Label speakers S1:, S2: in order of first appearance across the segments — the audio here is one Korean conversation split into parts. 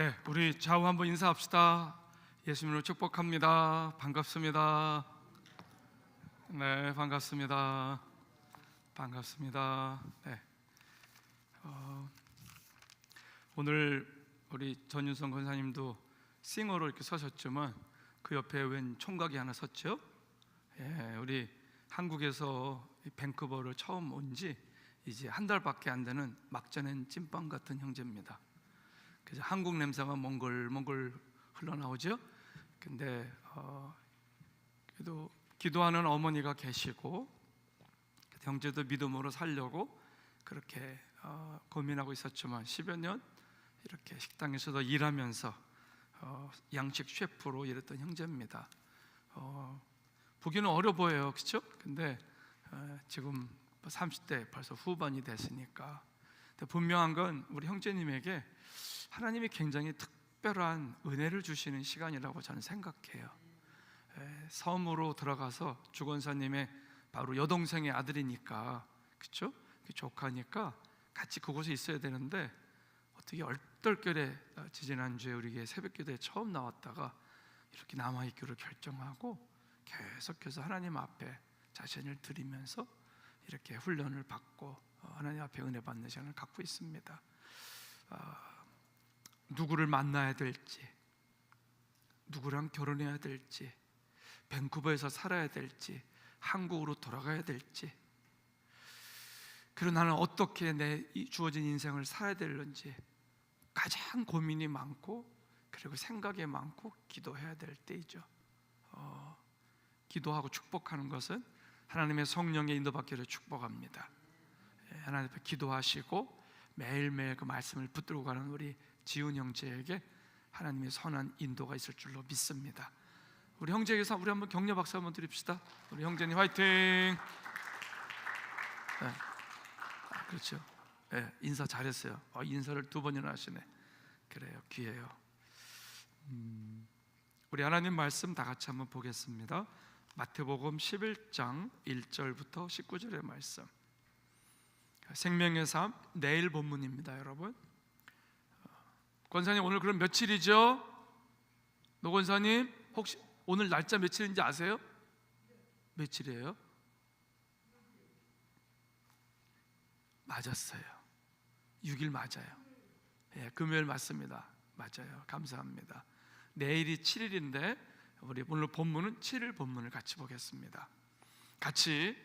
S1: 네, 우리 좌우 한번 인사합시다. 예수님으로 축복합니다. 반갑습니다. 네, 반갑습니다. 반갑습니다. 네, 오늘 우리 전윤성 권사님도 싱어로 이렇게 서셨지만 그 옆에 웬 총각이 하나 섰죠? 예, 우리 한국에서 밴쿠버를 처음 온 지 이제 한 달밖에 안 되는 막자낸 찐빵 같은 형제입니다. 그래서 한국 냄새가 몽글몽글 흘러나오죠. 근데 그래도 기도하는 어머니가 계시고 형제도 믿음으로 살려고 그렇게 고민하고 있었지만 10여 년 이렇게 식당에서도 일하면서 양식 셰프로 일했던 형제입니다. 보기는 어려 보여요, 그렇죠? 근데 지금 30대 벌써 후반이 됐으니까. 근데 분명한 건 우리 형제님에게 하나님이 굉장히 특별한 은혜를 주시는 시간이라고 저는 생각해요. 섬으로 들어가서 주권사님의 바로 여동생의 아들이니까, 그렇죠? 조카니까 같이 그곳에 있어야 되는데 어떻게 얼떨결에 지지난주에 우리 새벽기도에 처음 나왔다가 이렇게 남아있기로 결정하고 계속해서 하나님 앞에 자신을 드리면서 이렇게 훈련을 받고 하나님 앞에 은혜 받는 시간을 갖고 있습니다. 누구를 만나야 될지, 누구랑 결혼해야 될지, 밴쿠버에서 살아야 될지, 한국으로 돌아가야 될지, 그리고 나는 어떻게 내 주어진 인생을 살아야 되는지 가장 고민이 많고 그리고 생각이 많고 기도해야 될 때이죠. 기도하고 축복하는 것은 하나님의 성령의 인도받기를 축복합니다. 하나님 앞에 기도하시고 매일매일 그 말씀을 붙들고 가는 우리 지훈 형제에게 하나님의 선한 인도가 있을 줄로 믿습니다. 우리 형제에게서 우리 한번 격려 박수 한번 드립시다. 우리 형제님 화이팅! 네. 그렇죠. 네, 인사 잘했어요. 인사를 2번이나 하시네. 그래요, 귀해요. 우리 하나님 말씀 다 같이 한번 보겠습니다. 마태복음 11장 1절부터 19절의 말씀. 생명의 삶 내일 본문입니다, 여러분. 권사님 오늘 그럼 며칠이죠? 노 권사님 혹시 오늘 날짜 며칠인지 아세요? 며칠이에요? 맞았어요. 6일 맞아요. 예, 금요일 맞습니다. 맞아요. 감사합니다. 내일이 7일인데 우리 오늘 본문은 7일 본문을 같이 보겠습니다. 같이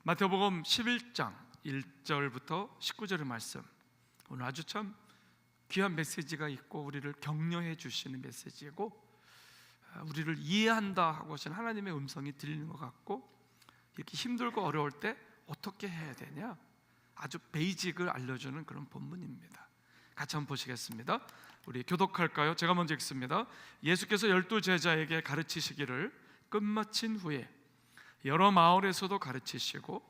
S1: 마태복음 11장 1절부터 19절의 말씀. 오늘 아주 참 귀한 메시지가 있고 우리를 격려해 주시는 메시지고 우리를 이해한다 하고 하시는 하나님의 음성이 들리는 것 같고 이렇게 힘들고 어려울 때 어떻게 해야 되냐 아주 베이직을 알려주는 그런 본문입니다. 같이 한번 보시겠습니다. 우리 교독할까요? 제가 먼저 읽습니다. 예수께서 12 제자에게 가르치시기를 끝마친 후에 여러 마을에서도 가르치시고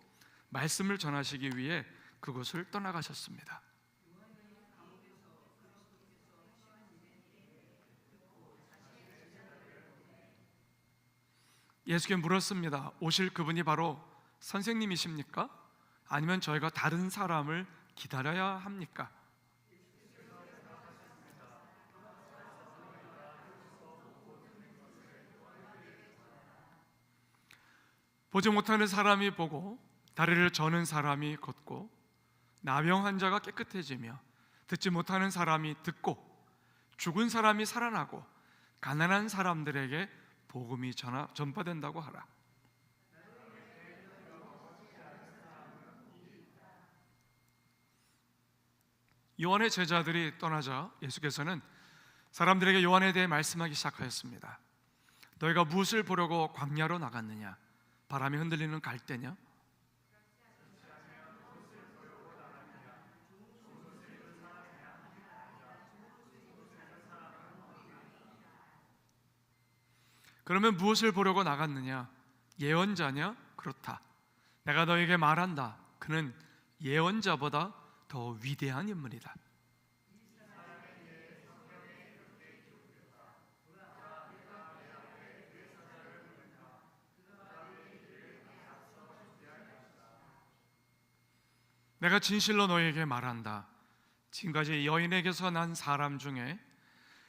S1: 말씀을 전하시기 위해 그곳을 떠나가셨습니다. 예수께 물었습니다. 오실 그분이 바로 선생님이십니까? 아니면 저희가 다른 사람을 기다려야 합니까? 보지 못하는 사람이 보고 다리를 저는 사람이 걷고 나병 환자가 깨끗해지며 듣지 못하는 사람이 듣고 죽은 사람이 살아나고 가난한 사람들에게 복음이 전파된다고 하라. 요한의 제자들이 떠나자 예수께서는 사람들에게 요한에 대해 말씀하기 시작하였습니다. 너희가 무엇을 보려고 광야로 나갔느냐? 바람이 흔들리는 갈대냐? 그러면 무엇을 보려고 나갔느냐? 예언자냐? 그렇다. 내가 너에게 말한다. 그는 예언자보다 더 위대한 인물이다. 내가 진실로 너에게 말한다. 지금까지 여인에게서 난 사람 중에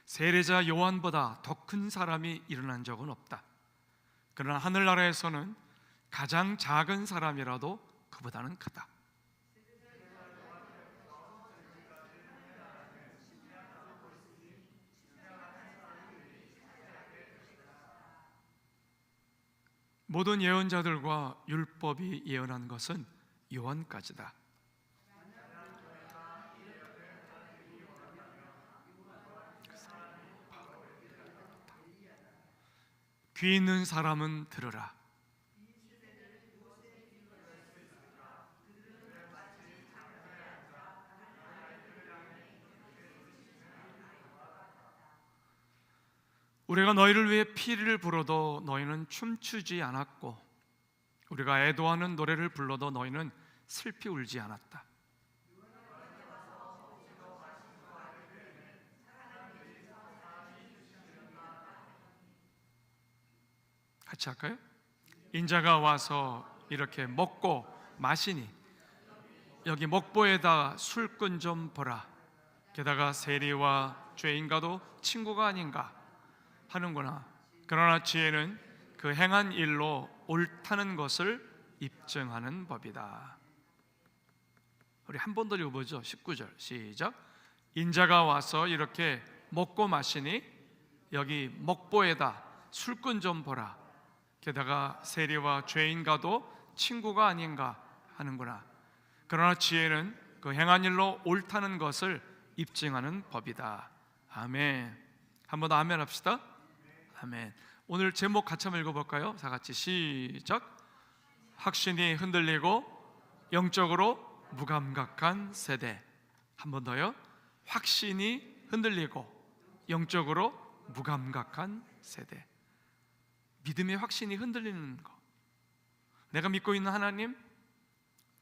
S1: 세례자 요한보다 더 큰 사람이 일어난 적은 없다. 그러나 하늘나라에서는 가장 작은 사람이라도 그보다는 크다. 모든 예언자들과 율법이 예언한 것은 요한까지다. 귀 있는 사람은 들으라. 우리가 너희를 위해 피리를 불어도 너희는 춤추지 않았고, 우리가 애도하는 노래를 불러도 너희는 슬피 울지 않았다. 같이 할까요? 인자가 와서 이렇게 먹고 마시니 여기 목보에다 술꾼 좀 보라. 게다가 세리와 죄인과도 친구가 아닌가 하는구나. 그러나 지혜는 그 행한 일로 옳다는 것을 입증하는 법이다. 우리 한 번 더 읽어보죠. 19절 시작. 인자가 와서 이렇게 먹고 마시니 여기 목보에다 술꾼 좀 보라. 게다가 세리와 죄인과도 친구가 아닌가 하는구나. 그러나 지혜는 그 행한 일로 옳다는 것을 입증하는 법이다. 아멘. 한 번 더 아멘 합시다. 아멘. 오늘 제목 같이 한번 읽어볼까요? 다 같이 시작. 확신이 흔들리고 영적으로 무감각한 세대. 한 번 더요. 확신이 흔들리고 영적으로 무감각한 세대. 믿음의 확신이 흔들리는 거. 내가 믿고 있는 하나님,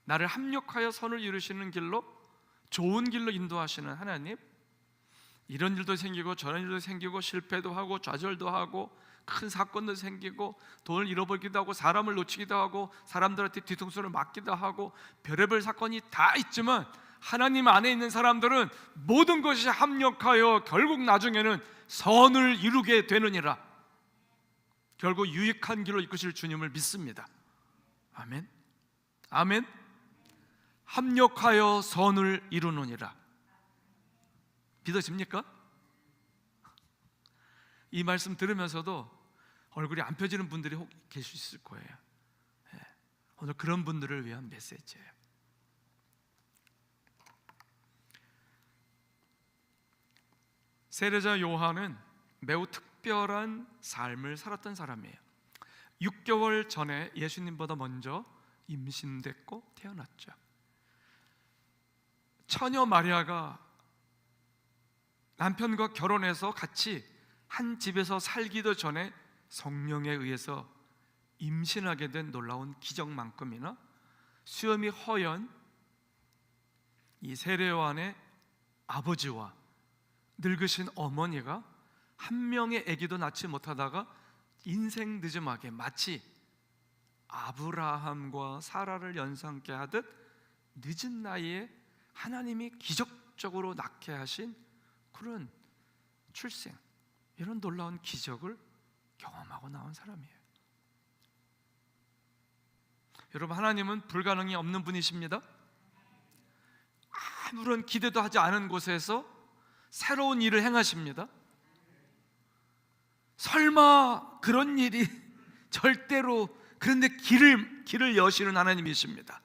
S1: 나를 합력하여 선을 이루시는 길로, 좋은 길로 인도하시는 하나님, 이런 일도 생기고 저런 일도 생기고 실패도 하고 좌절도 하고 큰 사건도 생기고 돈을 잃어버리기도 하고 사람을 놓치기도 하고 사람들한테 뒤통수를 맞기도 하고 별의별 사건이 다 있지만, 하나님 안에 있는 사람들은 모든 것이 합력하여 결국 나중에는 선을 이루게 되느니라. 결국 유익한 길로 이끄실 주님을 믿습니다. 아멘. 아멘. 합력하여 선을 이루느니라. 믿어집니까? 이 말씀 들으면서도 얼굴이 안 펴지는 분들이 혹 계실 수 있을 거예요. 오늘 그런 분들을 위한 메시지예요. 세례자 요한은 매우 특별한 삶을 살았던 사람이에요. 6개월 전에 예수님보다 먼저 임신됐고 태어났죠. 처녀 마리아가 남편과 결혼해서 같이 한 집에서 살기도 전에 성령에 의해서 임신하게 된 놀라운 기적만큼이나 수염이 허연 이 세례 요한의 아버지와 늙으신 어머니가 한 명의 아기도 낳지 못하다가 인생 늦음하게 마치 아브라함과 사라를 연상케 하듯 늦은 나이에 하나님이 기적적으로 낳게 하신 그런 출생, 이런 놀라운 기적을 경험하고 나온 사람이에요. 여러분, 하나님은 불가능이 없는 분이십니다. 아무런 기대도 하지 않은 곳에서 새로운 일을 행하십니다. 설마 그런 일이 절대로, 그런데 길을 여시는 하나님이십니다.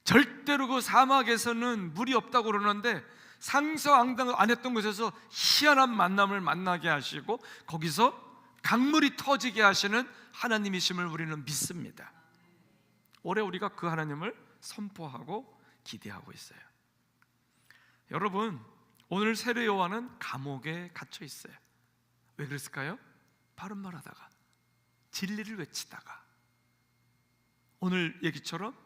S1: 절대로 그 사막에서는 물이 없다고 그러는데 상상도 안 했던 곳에서 희한한 만남을 만나게 하시고 거기서 강물이 터지게 하시는 하나님이심을 우리는 믿습니다. 올해 우리가 그 하나님을 선포하고 기대하고 있어요. 여러분, 오늘 세례 요한은 감옥에 갇혀 있어요. 왜 그랬을까요? 바른 말 하다가, 진리를 외치다가. 오늘 얘기처럼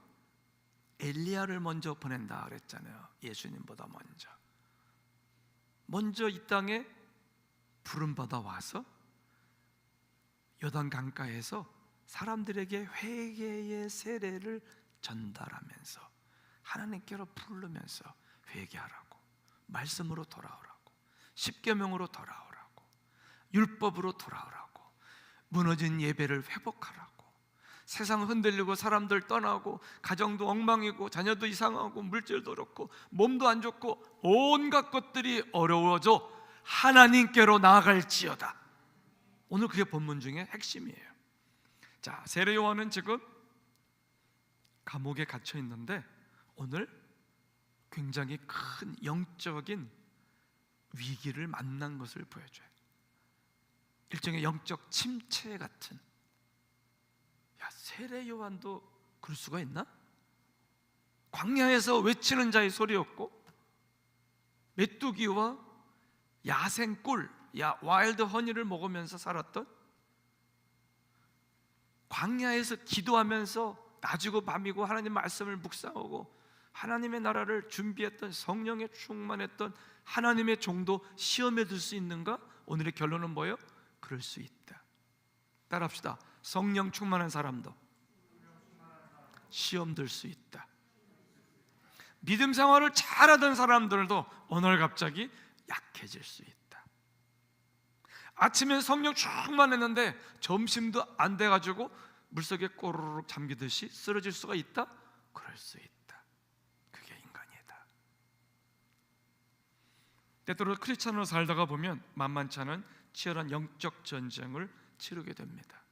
S1: 엘리야를 먼저 보낸다 그랬잖아요. 예수님보다 먼저 이 땅에 부름받아 와서 요단 강가에서 사람들에게 회개의 세례를 전달하면서 하나님께로 부르면서 회개하라고, 말씀으로 돌아오라고, 십계명으로 돌아오라고, 율법으로 돌아오라고, 무너진 예배를 회복하라고, 세상 흔들리고 사람들 떠나고 가정도 엉망이고 자녀도 이상하고 물질도 그렇고 몸도 안 좋고 온갖 것들이 어려워져 하나님께로 나아갈지어다. 오늘 그게 본문 중에 핵심이에요. 자, 세례 요한은 지금 감옥에 갇혀 있는데 오늘 굉장히 큰 영적인 위기를 만난 것을 보여줘요. 일종의 영적 침체 같은. 야, 세례 요한도 그럴 수가 있나? 광야에서 외치는 자의 소리였고 메뚜기와 야생꿀, 와일드 허니를 먹으면서 살았던, 광야에서 기도하면서 낮이고 밤이고 하나님 말씀을 묵상하고 하나님의 나라를 준비했던, 성령에 충만했던 하나님의 종도 시험에 들 수 있는가? 오늘의 결론은 뭐예요? 그럴 수 있다. 따라합시다. 성령 충만한 사람도 시험 들 수 있다. 믿음 생활을 잘하던 사람들도 어느 날 갑자기 약해질 수 있다. 아침에 성령 충만했는데 점심도 안 돼가지고 물속에 꼬르륵 잠기듯이 쓰러질 수가 있다? 그럴 수 있다. 그게 인간이다. 때때로 크리스찬으로 살다가 보면 만만치 않은 치열한 영적 전쟁을 치르게 됩니다.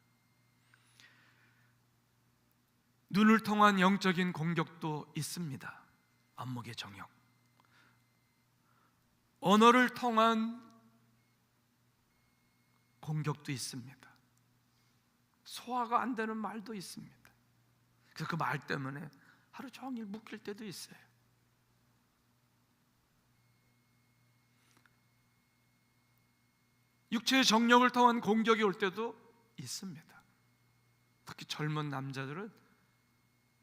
S1: 눈을 통한 영적인 공격도 있습니다. 안목의 정욕. 언어를 통한 공격도 있습니다. 소화가 안 되는 말도 있습니다. 그래서 그 말 때문에 하루 종일 묶일 때도 있어요. 육체의 정욕을 통한 공격이 올 때도 있습니다. 특히 젊은 남자들은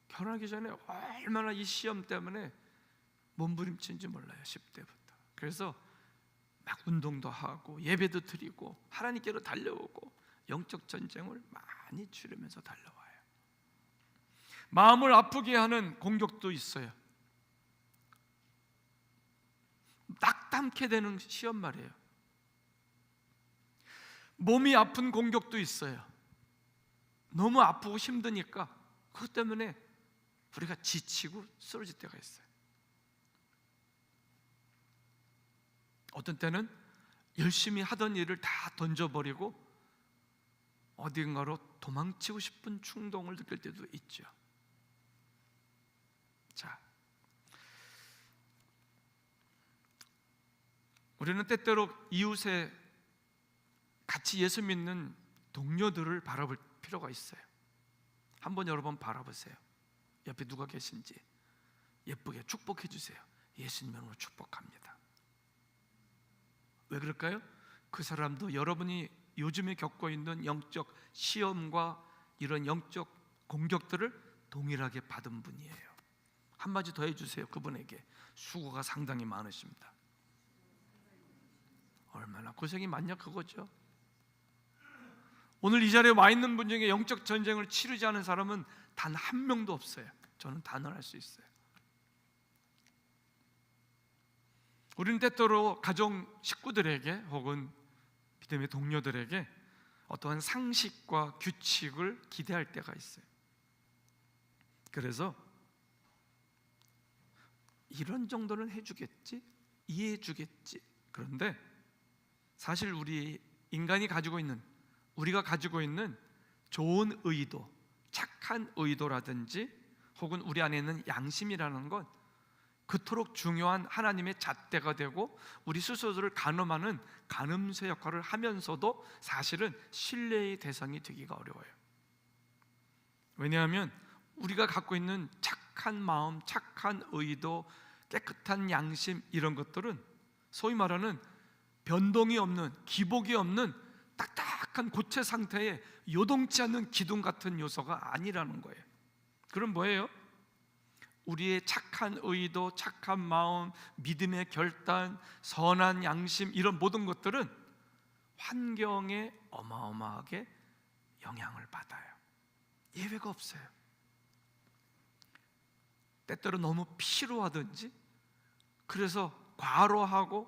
S1: 결혼하기 전에 얼마나 이 시험 때문에 몸부림치는지 몰라요. 10대부터. 그래서 막 운동도 하고 예배도 드리고 하나님께로 달려오고 영적 전쟁을 많이 치르면서 달려와요. 마음을 아프게 하는 공격도 있어요. 낙담케 되는 시험 말이에요. 몸이 아픈 공격도 있어요. 너무 아프고 힘드니까 그것 때문에 우리가 지치고 쓰러질 때가 있어요. 어떤 때는 열심히 하던 일을 다 던져버리고 어딘가로 도망치고 싶은 충동을 느낄 때도 있죠. 자, 우리는 때때로 이웃에 같이 예수 믿는 동료들을 바라볼 필요가 있어요. 한번 여러 번 바라보세요. 옆에 누가 계신지 예쁘게 축복해 주세요. 예수님 이름으로 축복합니다. 왜 그럴까요? 그 사람도 여러분이 요즘에 겪고 있는 영적 시험과 이런 영적 공격들을 동일하게 받은 분이에요. 한마디 더 해주세요. 그분에게 수고가 상당히 많으십니다. 얼마나 고생이 많냐 그거죠. 오늘 이 자리에 와 있는 분 중에 영적 전쟁을 치르지 않은 사람은 단 한 명도 없어요. 저는 단언할 수 있어요. 우리는 때때로 가정 식구들에게 혹은 믿음의 동료들에게 어떠한 상식과 규칙을 기대할 때가 있어요. 그래서 이런 정도는 해주겠지, 이해해주겠지. 그런데 사실 우리 인간이 가지고 있는, 우리가 가지고 있는 좋은 의도, 착한 의도라든지 혹은 우리 안에 있는 양심이라는 건 그토록 중요한 하나님의 잣대가 되고 우리 스스로를 가늠하는 가늠쇠 역할을 하면서도 사실은 신뢰의 대상이 되기가 어려워요. 왜냐하면 우리가 갖고 있는 착한 마음, 착한 의도, 깨끗한 양심, 이런 것들은 소위 말하는 변동이 없는, 기복이 없는 딱딱한 고체 상태에 요동치 않는 기둥 같은 요소가 아니라는 거예요. 그럼 뭐예요? 우리의 착한 의도, 착한 마음, 믿음의 결단, 선한 양심, 이런 모든 것들은 환경에 어마어마하게 영향을 받아요. 예외가 없어요. 때때로 너무 피로하든지, 그래서 과로하고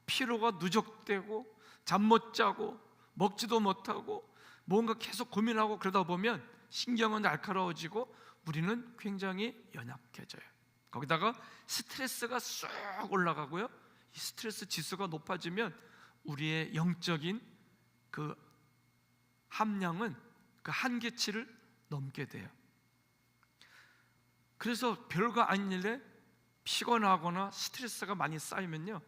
S1: 피로가 누적되고 잠 못 자고 먹지도 못하고 뭔가 계속 고민하고 그러다 보면 신경은 날카로워지고 우리는 굉장히 연약해져요. 거기다가 스트레스가 쑥 올라가고요, 이 스트레스 지수가 높아지면 우리의 영적인 그 함량은 그 한계치를 넘게 돼요. 그래서 별거 아닌 일에 피곤하거나 스트레스가 많이 쌓이면요,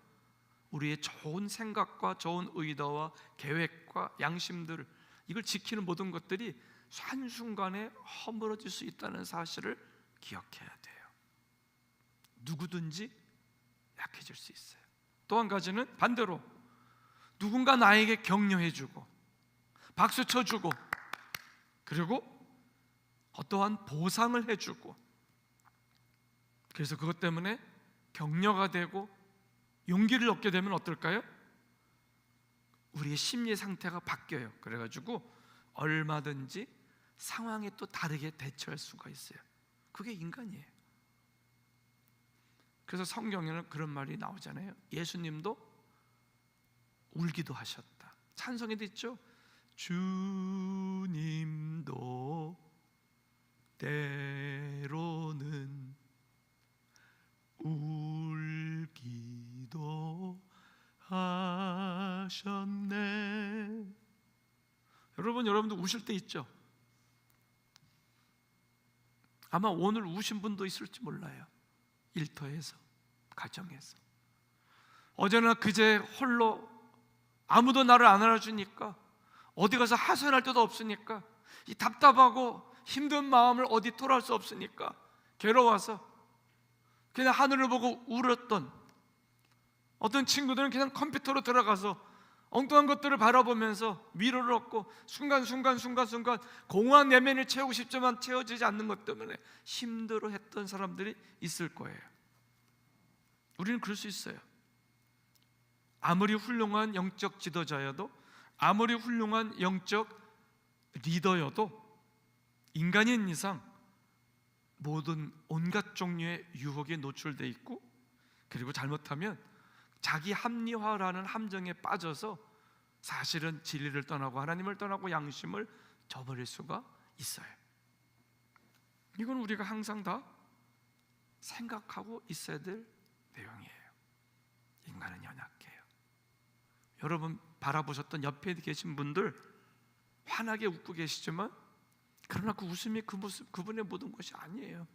S1: 우리의 좋은 생각과 좋은 의도와 계획과 양심들, 이걸 지키는 모든 것들이 한순간에 허물어질 수 있다는 사실을 기억해야 돼요. 누구든지 약해질 수 있어요. 또 한 가지는 반대로 누군가 나에게 격려해주고 박수 쳐주고 그리고 어떠한 보상을 해주고, 그래서 그것 때문에 격려가 되고 용기를 얻게 되면 어떨까요? 우리의 심리 상태가 바뀌어요. 그래가지고 얼마든지 상황에 또 다르게 대처할 수가 있어요. 그게 인간이에요. 그래서 성경에는 그런 말이 나오잖아요. 예수님도 울기도 하셨다. 찬송에도 있죠. 주님도 때로는 울기도 하셨네. 여러분도 우실 때 있죠? 아마 오늘 우신 분도 있을지 몰라요. 일터에서, 가정에서. 어제나 그제 홀로 아무도 나를 안 알아주니까, 어디 가서 하소연할 데도 없으니까, 이 답답하고 힘든 마음을 어디 토로할 수 없으니까 괴로워서 그냥 하늘을 보고 울었던 어떤 친구들은 그냥 컴퓨터로 들어가서 엉뚱한 것들을 바라보면서 위로를 얻고 순간순간 공허한 내면을 채우고 싶지만 채워지지 않는 것 때문에 힘들어했던 사람들이 있을 거예요. 우리는 그럴 수 있어요. 아무리 훌륭한 영적 지도자여도, 아무리 훌륭한 영적 리더여도 인간인 이상 모든 온갖 종류의 유혹에 노출되어 있고, 그리고 잘못하면 자기 합리화라는 함정에 빠져서 사실은 진리를 떠나고 하나님을 떠나고 양심을 저버릴 수가 있어요. 이건 우리가 항상 다 생각하고 있어야 될 내용이에요. 인간은 연약해요. 여러분 바라보셨던 옆에 계신 분들 환하게 웃고 계시지만, 그러나 그 웃음이 그 모습, 그분의 모든 것이 아니에요.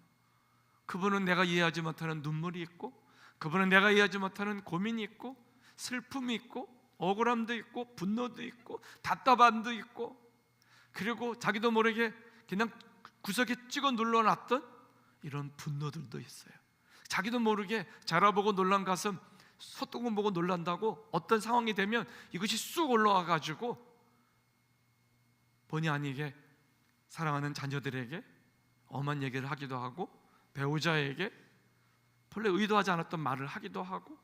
S1: 그분은 내가 이해하지 못하는 눈물이 있고, 그분은 내가 이해하지 못하는 고민이 있고, 슬픔이 있고, 억울함도 있고, 분노도 있고, 답답함도 있고, 그리고 자기도 모르게 그냥 구석에 찍어 눌러놨던 이런 분노들도 있어요. 자기도 모르게 자라보고 놀란 가슴, 소뚜껑 보고 놀란다고 어떤 상황이 되면 이것이 쑥 올라와 가지고 본의 아니게 사랑하는 자녀들에게 엄한 얘기를 하기도 하고, 배우자에게 본래 의도하지 않았던 말을 하기도 하고,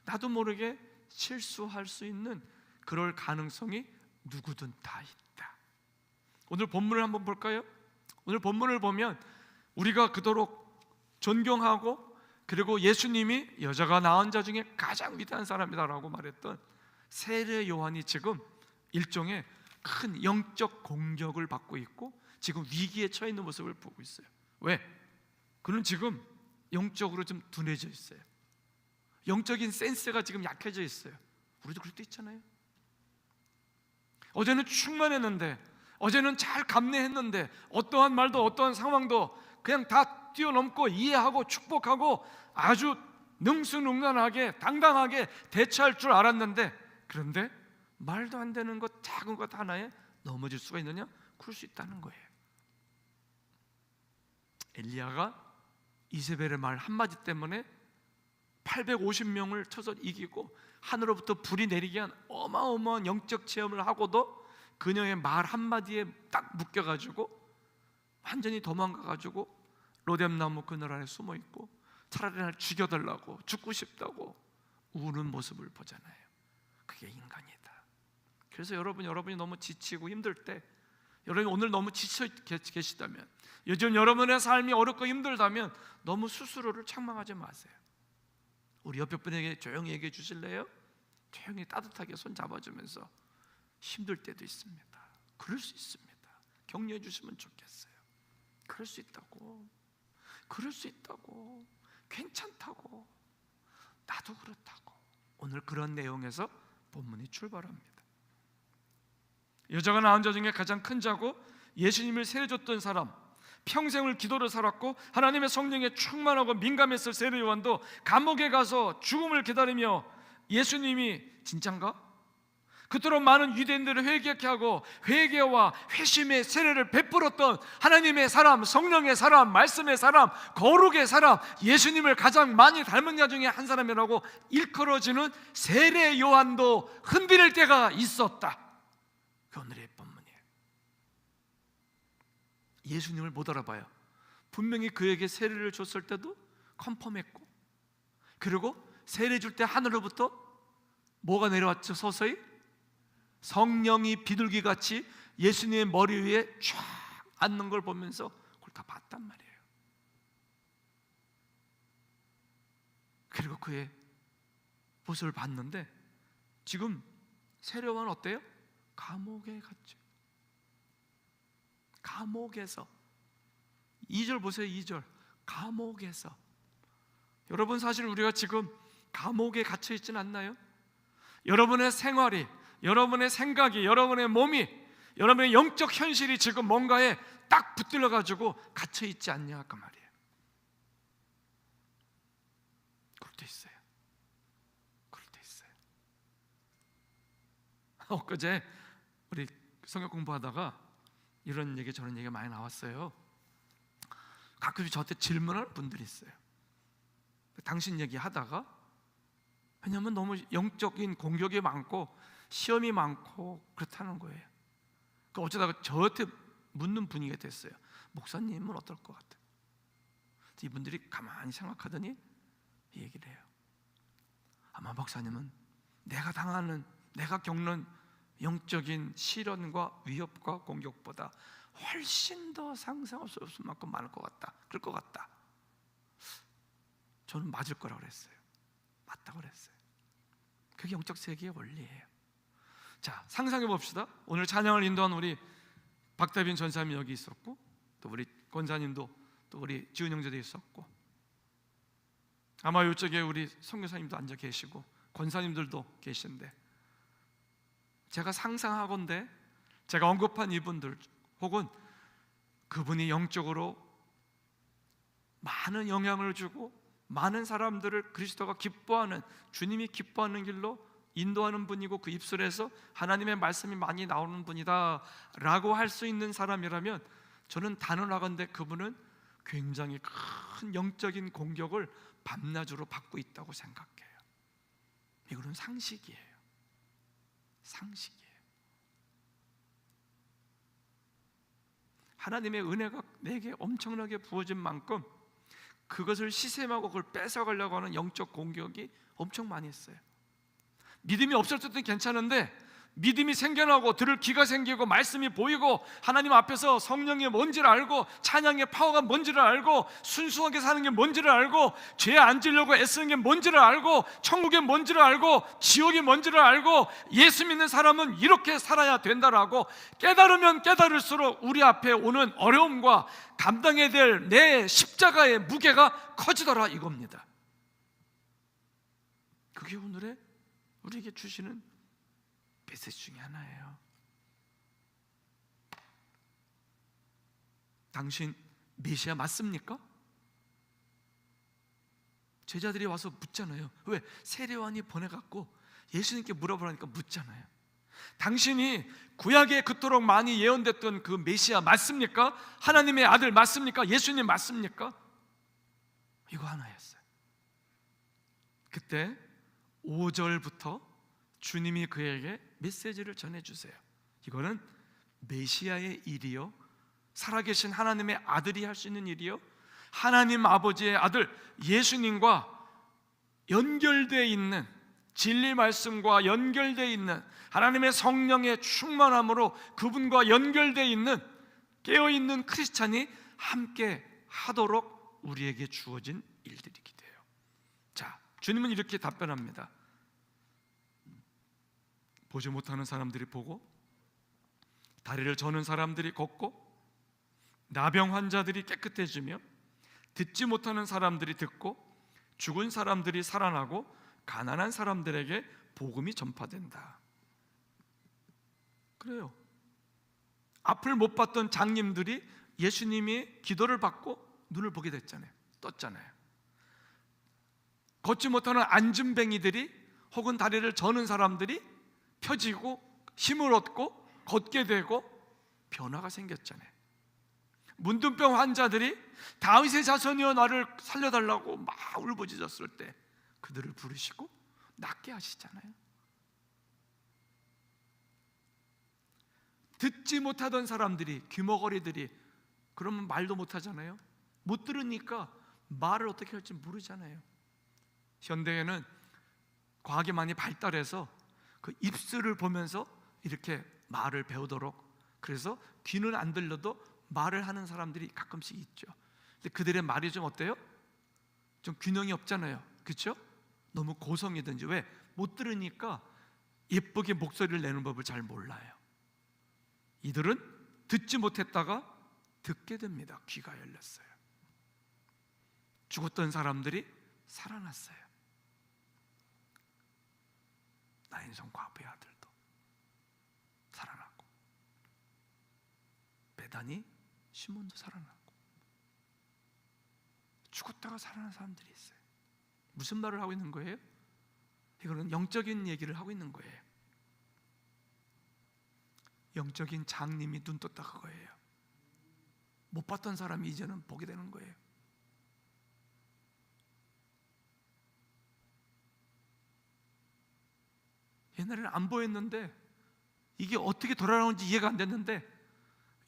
S1: 나도 모르게 실수할 수 있는 그럴 가능성이 누구든 다 있다. 오늘 본문을 한번 볼까요? 오늘 본문을 보면 우리가 그토록 존경하고, 그리고 예수님이 여자가 낳은 자 중에 가장 위대한 사람이다라고 말했던 세례 요한이 지금 일종의 큰 영적 공격을 받고 있고 지금 위기에 처해 있는 모습을 보고 있어요. 왜? 그는 지금 영적으로 좀 둔해져 있어요. 영적인 센스가 지금 약해져 있어요. 우리도 그럴 때 있잖아요. 어제는 충만했는데, 어제는 잘 감내했는데, 어떠한 말도 어떠한 상황도 그냥 다 뛰어넘고 이해하고 축복하고 아주 능수능란하게 당당하게 대처할 줄 알았는데, 그런데 말도 안 되는 것, 작은 것 하나에 넘어질 수가 있느냐? 그럴 수 있다는 거예요. 엘리야가 이세벨의 말 한마디 때문에 850명을 쳐서 이기고 하늘로부터 불이 내리게 한 어마어마한 영적 체험을 하고도 그녀의 말 한마디에 딱 묶여가지고 완전히 도망가가지고 로뎀나무 그늘 안에 숨어있고 차라리 날 죽여달라고, 죽고 싶다고 우는 모습을 보잖아요. 그게 인간이다. 그래서 여러분이 너무 지치고 힘들 때, 여러분이 오늘 너무 지쳐 계시다면, 요즘 여러분의 삶이 어렵고 힘들다면 너무 스스로를 책망하지 마세요. 우리 옆에 분에게 조용히 얘기해 주실래요? 조용히 따뜻하게 손 잡아주면서 힘들 때도 있습니다. 그럴 수 있습니다. 격려해 주시면 좋겠어요. 그럴 수 있다고, 그럴 수 있다고, 괜찮다고, 나도 그렇다고. 오늘 그런 내용에서 본문이 출발합니다. 여자가 낳은 자 중에 가장 큰 자고 예수님을 세례줬던 사람, 평생을 기도로 살았고 하나님의 성령에 충만하고 민감했을 세례 요한도 감옥에 가서 죽음을 기다리며 예수님이 진짠가? 그토록 많은 유대인들을 회개케 하고 회개와 회심의 세례를 베풀었던 하나님의 사람, 성령의 사람, 말씀의 사람, 거룩의 사람, 예수님을 가장 많이 닮은 자 중에 한 사람이라고 일컬어지는 세례 요한도 흔들릴 때가 있었다. 그 오늘의 본문이에요. 예수님을 못 알아봐요. 분명히 그에게 세례를 줬을 때도 컨펌했고, 그리고 세례 줄 때 하늘로부터 뭐가 내려왔죠? 서서히 성령이 비둘기같이 예수님의 머리 위에 쫙 앉는 걸 보면서 그걸 다 봤단 말이에요. 그리고 그의 모습을 봤는데 지금 세례요한은 어때요? 감옥에 갔죠. 감옥에서. 2절 보세요. 2절 감옥에서. 여러분, 사실 우리가 지금 감옥에 갇혀 있지는 않나요? 여러분의 생활이, 여러분의 생각이, 여러분의 몸이, 여러분의 영적 현실이 지금 뭔가에 딱 붙들려 가지고 갇혀 있지 않냐 그 말이에요. 그럴 때 있어요. 그럴 때 있어요. 엊그제 우리 성경 공부하다가 이런 얘기 저런 얘기가 많이 나왔어요. 가끔씩 저한테 질문하는 분들이 있어요. 당신 얘기하다가, 왜냐하면 너무 영적인 공격이 많고 시험이 많고 그렇다는 거예요. 그 어쩌다가 저한테 묻는 분위기가 됐어요. 목사님은 어떨 것 같아요? 이분들이 가만히 생각하더니 이 얘기를 해요. 아마 목사님은 내가 당하는, 내가 겪는 영적인 시련과 위협과 공격보다 훨씬 더 상상할 수 없을 만큼 많을 것 같다. 그럴 것 같다. 저는 맞을 거라고 그랬어요. 맞다고 그랬어요. 그게 영적 세계의 원리예요. 자, 상상해 봅시다. 오늘 찬양을 인도한 우리 박다빈 전사님이 여기 있었고, 또 우리 권사님도, 또 우리 지은 형제도 있었고, 아마 이쪽에 우리 선교사님도 앉아 계시고 권사님들도 계신데, 제가 상상하건대 제가 언급한 이분들 혹은 그분이 영적으로 많은 영향을 주고 많은 사람들을 그리스도가 기뻐하는, 주님이 기뻐하는 길로 인도하는 분이고 그 입술에서 하나님의 말씀이 많이 나오는 분이다 라고 할 수 있는 사람이라면, 저는 단언하건대 그분은 굉장히 큰 영적인 공격을 밤낮으로 받고 있다고 생각해요. 이거는 상식이에요. 상식이에요. 하나님의 은혜가 내게 엄청나게 부어진 만큼 그것을 시샘하고 그걸 뺏어가려고 하는 영적 공격이 엄청 많이 있어요. 믿음이 없을 때는 괜찮은데 믿음이 생겨나고 들을 귀가 생기고 말씀이 보이고 하나님 앞에서 성령이 뭔지를 알고 찬양의 파워가 뭔지를 알고 순수하게 사는 게 뭔지를 알고 죄에 안 지려고 애쓰는 게 뭔지를 알고 천국이 뭔지를 알고 지옥이 뭔지를 알고 예수 믿는 사람은 이렇게 살아야 된다라고 깨달으면 깨달을수록 우리 앞에 오는 어려움과 감당해야 될 내 십자가의 무게가 커지더라 이겁니다. 그게 오늘의 우리에게 주시는 메시지 중에 하나예요. 당신 메시아 맞습니까? 제자들이 와서 묻잖아요. 왜? 세례요한이 보내갖고 예수님께 물어보라니까 묻잖아요. 당신이 구약에 그토록 많이 예언됐던 그 메시아 맞습니까? 하나님의 아들 맞습니까? 예수님 맞습니까? 이거 하나였어요. 그때 5절부터 주님이 그에게 메시지를 전해주세요. 이거는 메시아의 일이요, 살아계신 하나님의 아들이 할 수 있는 일이요, 하나님 아버지의 아들 예수님과 연결되어 있는, 진리 말씀과 연결되어 있는, 하나님의 성령의 충만함으로 그분과 연결되어 있는, 깨어있는 크리스찬이 함께 하도록 우리에게 주어진 일들이기도 해요. 자, 주님은 이렇게 답변합니다. 보지 못하는 사람들이 보고, 다리를 저는 사람들이 걷고, 나병 환자들이 깨끗해지며, 듣지 못하는 사람들이 듣고, 죽은 사람들이 살아나고, 가난한 사람들에게 복음이 전파된다. 그래요. 앞을 못 봤던 장님들이 예수님이 기도를 받고 눈을 보게 됐잖아요. 떴잖아요. 걷지 못하는 안진뱅이들이 혹은 다리를 저는 사람들이 펴지고 힘을 얻고 걷게 되고 변화가 생겼잖아요. 문둥병 환자들이 다윗의 자손이여 나를 살려달라고 막 울부짖었을 때 그들을 부르시고 낫게 하시잖아요. 듣지 못하던 사람들이, 귀머거리들이, 그러면 말도 못하잖아요. 못 들으니까 말을 어떻게 할지 모르잖아요. 현대에는 과학이 많이 발달해서 그 입술을 보면서 이렇게 말을 배우도록, 그래서 귀는 안 들려도 말을 하는 사람들이 가끔씩 있죠. 근데 그들의 말이 좀 어때요? 좀 균형이 없잖아요. 그렇죠? 너무 고성이든지. 왜? 못 들으니까 예쁘게 목소리를 내는 법을 잘 몰라요. 이들은 듣지 못했다가 듣게 됩니다. 귀가 열렸어요. 죽었던 사람들이 살아났어요. 나인성 과부의 아들도 살아났고, 베다니 시몬도 살아났고, 죽었다가 살아난 사람들이 있어요. 무슨 말을 하고 있는 거예요? 이거는 영적인 얘기를 하고 있는 거예요. 영적인 장님이 눈 떴다 그거예요. 못 봤던 사람이 이제는 보게 되는 거예요. 옛날에는 안 보였는데 이게 어떻게 돌아가는지 이해가 안 됐는데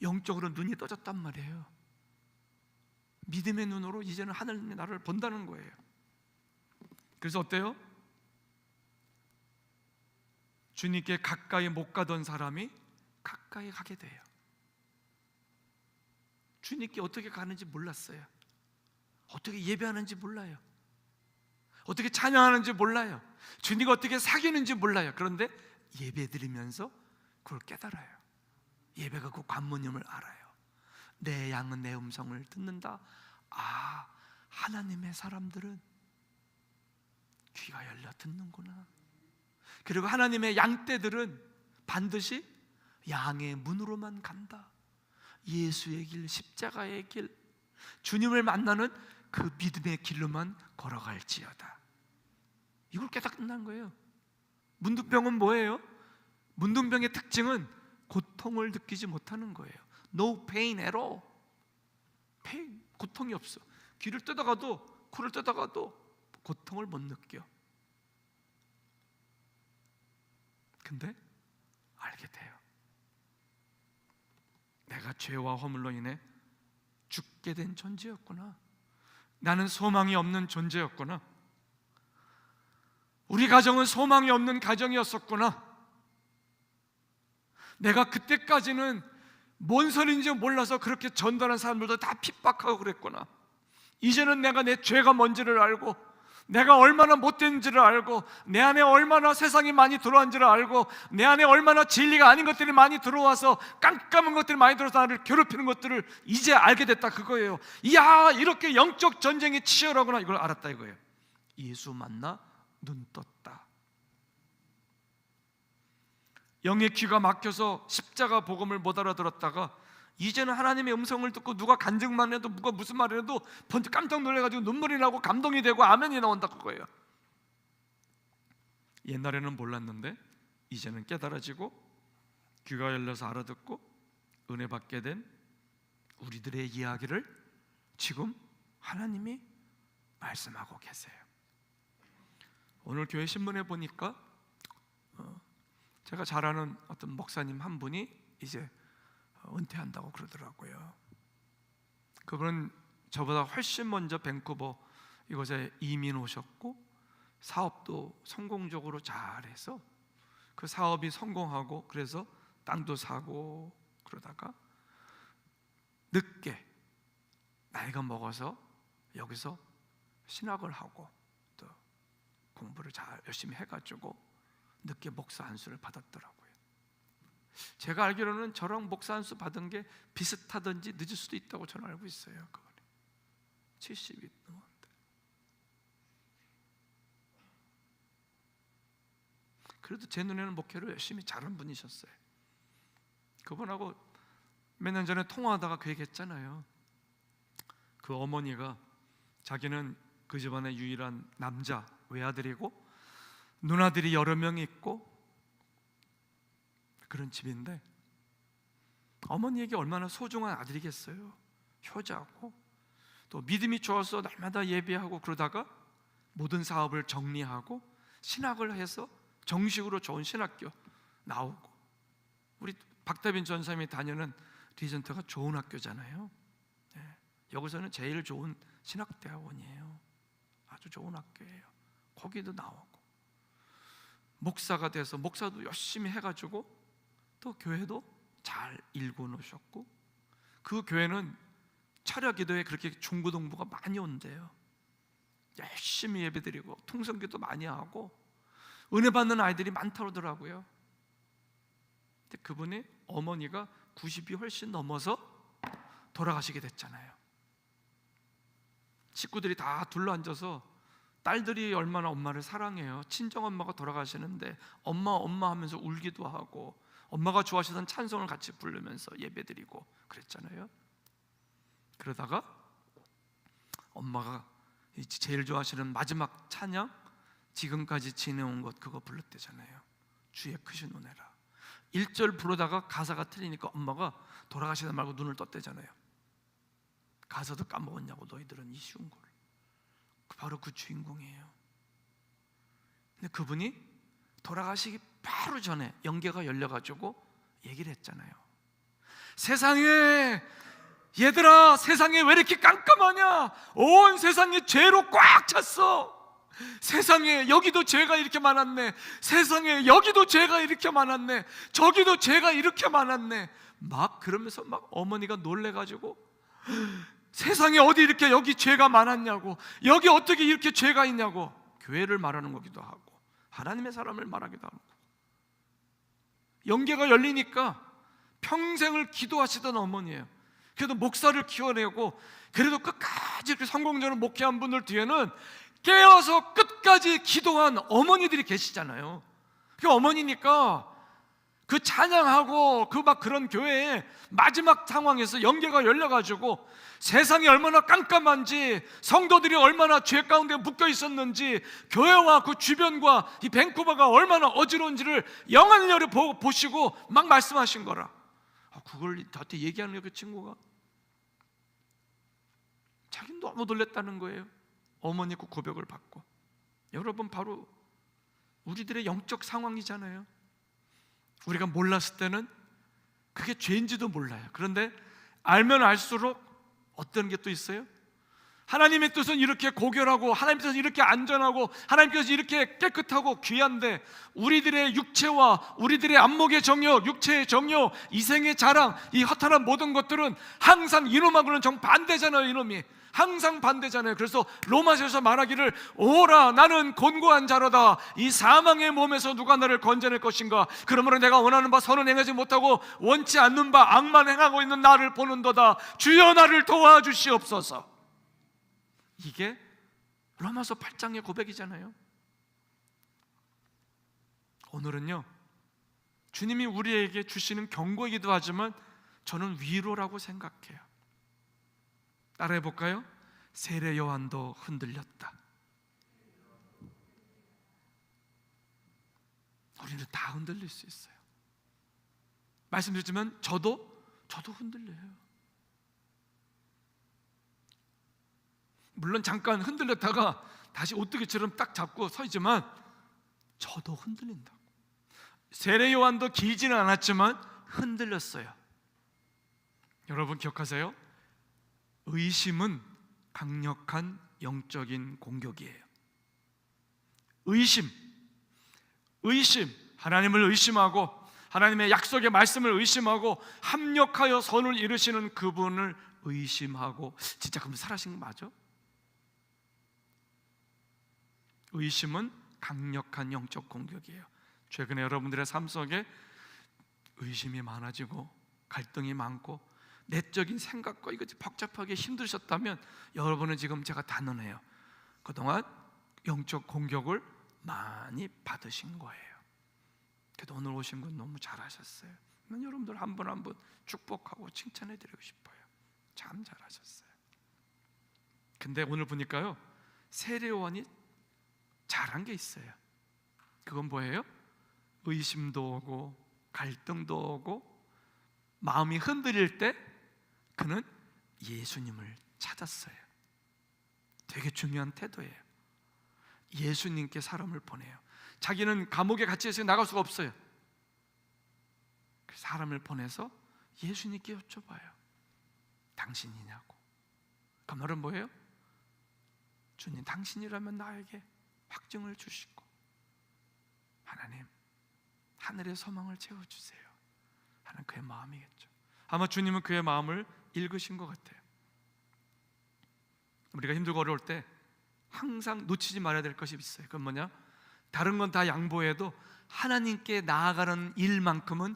S1: 영적으로 눈이 떠졌단 말이에요. 믿음의 눈으로 이제는 하늘의 나라를 본다는 거예요. 그래서 어때요? 주님께 가까이 못 가던 사람이 가까이 가게 돼요. 주님께 어떻게 가는지 몰랐어요. 어떻게 예배하는지 몰라요. 어떻게 찬양하는지 몰라요. 주님과 어떻게 사귀는지 몰라요. 그런데 예배 드리면서 그걸 깨달아요. 예배가 그 관문임을 알아요. 내 양은 내 음성을 듣는다. 아, 하나님의 사람들은 귀가 열려 듣는구나. 그리고 하나님의 양떼들은 반드시 양의 문으로만 간다. 예수의 길, 십자가의 길, 주님을 만나는 그 믿음의 길로만 걸어갈지어다. 이걸 깨닫는 거예요. 문둥병은 뭐예요? 문둥병의 특징은 고통을 느끼지 못하는 거예요. No pain at all. pain, 고통이 없어. 귀를 뜯어가도, 코를 뜯어가도 고통을 못 느껴. 근데 알게 돼요. 내가 죄와 허물로 인해 죽게 된 존재였구나. 나는 소망이 없는 존재였구나. 우리 가정은 소망이 없는 가정이었었구나. 내가 그때까지는 뭔 소리인지 몰라서 그렇게 전달한 사람들도 다 핍박하고 그랬구나. 이제는 내가 내 죄가 뭔지를 알고, 내가 얼마나 못된지를 알고, 내 안에 얼마나 세상이 많이 들어왔는지를 알고, 내 안에 얼마나 진리가 아닌 것들이 많이 들어와서 깜깜한 것들이 많이 들어서 나를 괴롭히는 것들을 이제 알게 됐다 그거예요. 이야, 이렇게 영적 전쟁이 치열하구나, 이걸 알았다 이거예요. 예수 만나 눈 떴다. 영의 귀가 막혀서 십자가 복음을 못 알아들었다가 이제는 하나님의 음성을 듣고 누가 간증만 해도, 누가 무슨 말을 해도 번쩍 깜짝 놀라가지고 눈물이 나고 감동이 되고 아멘이 나온다 그거예요. 옛날에는 몰랐는데 이제는 깨달아지고 귀가 열려서 알아듣고 은혜 받게 된 우리들의 이야기를 지금 하나님이 말씀하고 계세요. 오늘 교회 신문에 보니까 제가 잘 아는 어떤 목사님 한 분이 이제 은퇴한다고 그러더라고요. 그분은 저보다 훨씬 먼저 밴쿠버 이곳에 이민 오셨고 사업도 성공적으로 잘해서 그 사업이 성공하고 그래서 땅도 사고 그러다가 늦게 나이가 먹어서 여기서 신학을 하고 또 공부를 잘 열심히 해가지고 늦게 목사 안수를 받았더라고요. 제가 알기로는 저랑 목사 안수 받은 게 비슷하든지 늦을 수도 있다고 저는 알고 있어요. 그분이 70이 넘었는데. 그래도 제 눈에는 목회를 열심히 잘한 분이셨어요. 그분하고 몇 년 전에 통화하다가 그 얘기 했잖아요. 그 어머니가 자기는 그 집안의 유일한 남자 외아들이고 누나들이 여러 명이 있고 그런 집인데 어머니에게 얼마나 소중한 아들이겠어요. 효자고 또 믿음이 좋아서 날마다 예배하고 그러다가 모든 사업을 정리하고 신학을 해서 정식으로 좋은 신학교 나오고, 우리 박다빈 전사님이 다니는 리전트가 좋은 학교잖아요. 여기서는 제일 좋은 신학대학원이에요. 아주 좋은 학교예요. 거기도 나오고 목사가 돼서 목사도 열심히 해가지고 또 교회도 잘 일궈 놓으셨고, 그 교회는 철야 기도에 그렇게 중고등부가 많이 온대요. 열심히 예배드리고 통성기도 많이 하고 은혜 받는 아이들이 많다고 하더라고요. 근데 그분이 어머니가 90이 훨씬 넘어서 돌아가시게 됐잖아요. 식구들이 다 둘러앉아서 딸들이 얼마나 엄마를 사랑해요. 친정엄마가 돌아가시는데 엄마 엄마 하면서 울기도 하고 엄마가 좋아하시던 찬송을 같이 부르면서 예배드리고 그랬잖아요. 그러다가 엄마가 제일 좋아하시는 마지막 찬양, 지금까지 지내온 것, 그거 불렀대잖아요. 주의 크신 은혜라. 1절 부르다가 가사가 틀리니까 엄마가 돌아가시다 말고 눈을 떴대잖아요. 가사도 까먹었냐고 너희들은, 이 쉬운 걸. 바로 그 주인공이에요. 근데 그분이 돌아가시기 바로 전에 연계가 열려가지고 얘기를 했잖아요. 세상에, 얘들아, 세상에 왜 이렇게 깜깜하냐? 온 세상이 죄로 꽉 찼어. 세상에 여기도 죄가 이렇게 많았네. 세상에 여기도 죄가 이렇게 많았네. 저기도 죄가 이렇게 많았네. 막 그러면서 막 어머니가 놀래가지고 세상에 어디 이렇게 여기 죄가 많았냐고, 여기 어떻게 이렇게 죄가 있냐고. 교회를 말하는 거기도 하고 하나님의 사람을 말하기도 하고. 연계가 열리니까 평생을 기도하시던 어머니예요. 그래도 목사를 키워내고 그래도 끝까지 이렇게 성공적으로 목회한 분들 뒤에는 깨어서 끝까지 기도한 어머니들이 계시잖아요. 그 어머니니까 그 찬양하고 그 막 그런 교회에 마지막 상황에서 연계가 열려가지고 세상이 얼마나 깜깜한지, 성도들이 얼마나 죄 가운데 묶여 있었는지, 교회와 그 주변과 이 밴쿠버가 얼마나 어지러운지를 영안열에 보시고 막 말씀하신 거라. 그걸 저한테 얘기하는 그 친구가 자기는 너무 놀랬다는 거예요. 어머니 그 고백을 받고. 여러분, 바로 우리들의 영적 상황이잖아요. 우리가 몰랐을 때는 그게 죄인지도 몰라요. 그런데 알면 알수록 어떤 게 또 있어요? 하나님의 뜻은 이렇게 고결하고 하나님의 뜻은 이렇게 안전하고 하나님께서 이렇게 깨끗하고 귀한데 우리들의 육체와 우리들의 안목의 정욕, 육체의 정욕, 이생의 자랑, 이 허탈한 모든 것들은 항상 이놈하고는 정반대잖아요. 이놈이 항상 반대잖아요. 그래서 로마서에서 말하기를 오라 나는 곤고한 자로다. 이 사망의 몸에서 누가 나를 건져낼 것인가. 그러므로 내가 원하는 바 선은 행하지 못하고 원치 않는 바 악만 행하고 있는 나를 보는도다. 주여 나를 도와주시옵소서. 이게 로마서 8장의 고백이잖아요. 오늘은요, 주님이 우리에게 주시는 경고이기도 하지만 저는 위로라고 생각해요. 따라해 볼까요? 세례 요한도 흔들렸다. 우리는 다 흔들릴 수 있어요. 말씀드렸지만 저도 흔들려요. 물론 잠깐 흔들렸다가 다시 오뚜기처럼 딱 잡고 서있지만 저도 흔들린다고. 세례 요한도 길지는 않았지만 흔들렸어요. 여러분 기억하세요? 의심은 강력한 영적인 공격이에요. 의심, 하나님을 의심하고 하나님의 약속의 말씀을 의심하고 합력하여 선을 이루시는 그분을 의심하고, 진짜 그분 살아신 거 맞아? 의심은 강력한 영적 공격이에요. 최근에 여러분들의 삶 속에 의심이 많아지고 갈등이 많고 내적인 생각과 이것이 복잡하게 힘드셨다면 여러분은 지금 제가 단언해요, 그동안 영적 공격을 많이 받으신 거예요. 그래도 오늘 오신 건 너무 잘하셨어요. 여러분들 한 분 한 분 축복하고 칭찬해드리고 싶어요. 참 잘하셨어요. 근데 오늘 보니까요, 세례요한이 잘한 게 있어요. 그건 뭐예요? 의심도 오고 갈등도 오고 마음이 흔들릴 때 그는 예수님을 찾았어요. 되게 중요한 태도예요. 예수님께 사람을 보내요. 자기는 감옥에 갇혀서 나갈 수가 없어요. 사람을 보내서 예수님께 여쭤봐요. 당신이냐고. 그 말은 뭐예요? 주님, 당신이라면 나에게 확증을 주시고 하나님, 하늘의 소망을 채워주세요 하는 그의 마음이겠죠. 아마 주님은 그의 마음을 읽으신 것 같아요. 우리가 힘들고 어려울 때 항상 놓치지 말아야 될 것이 있어요. 그건 뭐냐? 다른 건 다 양보해도 하나님께 나아가는 일만큼은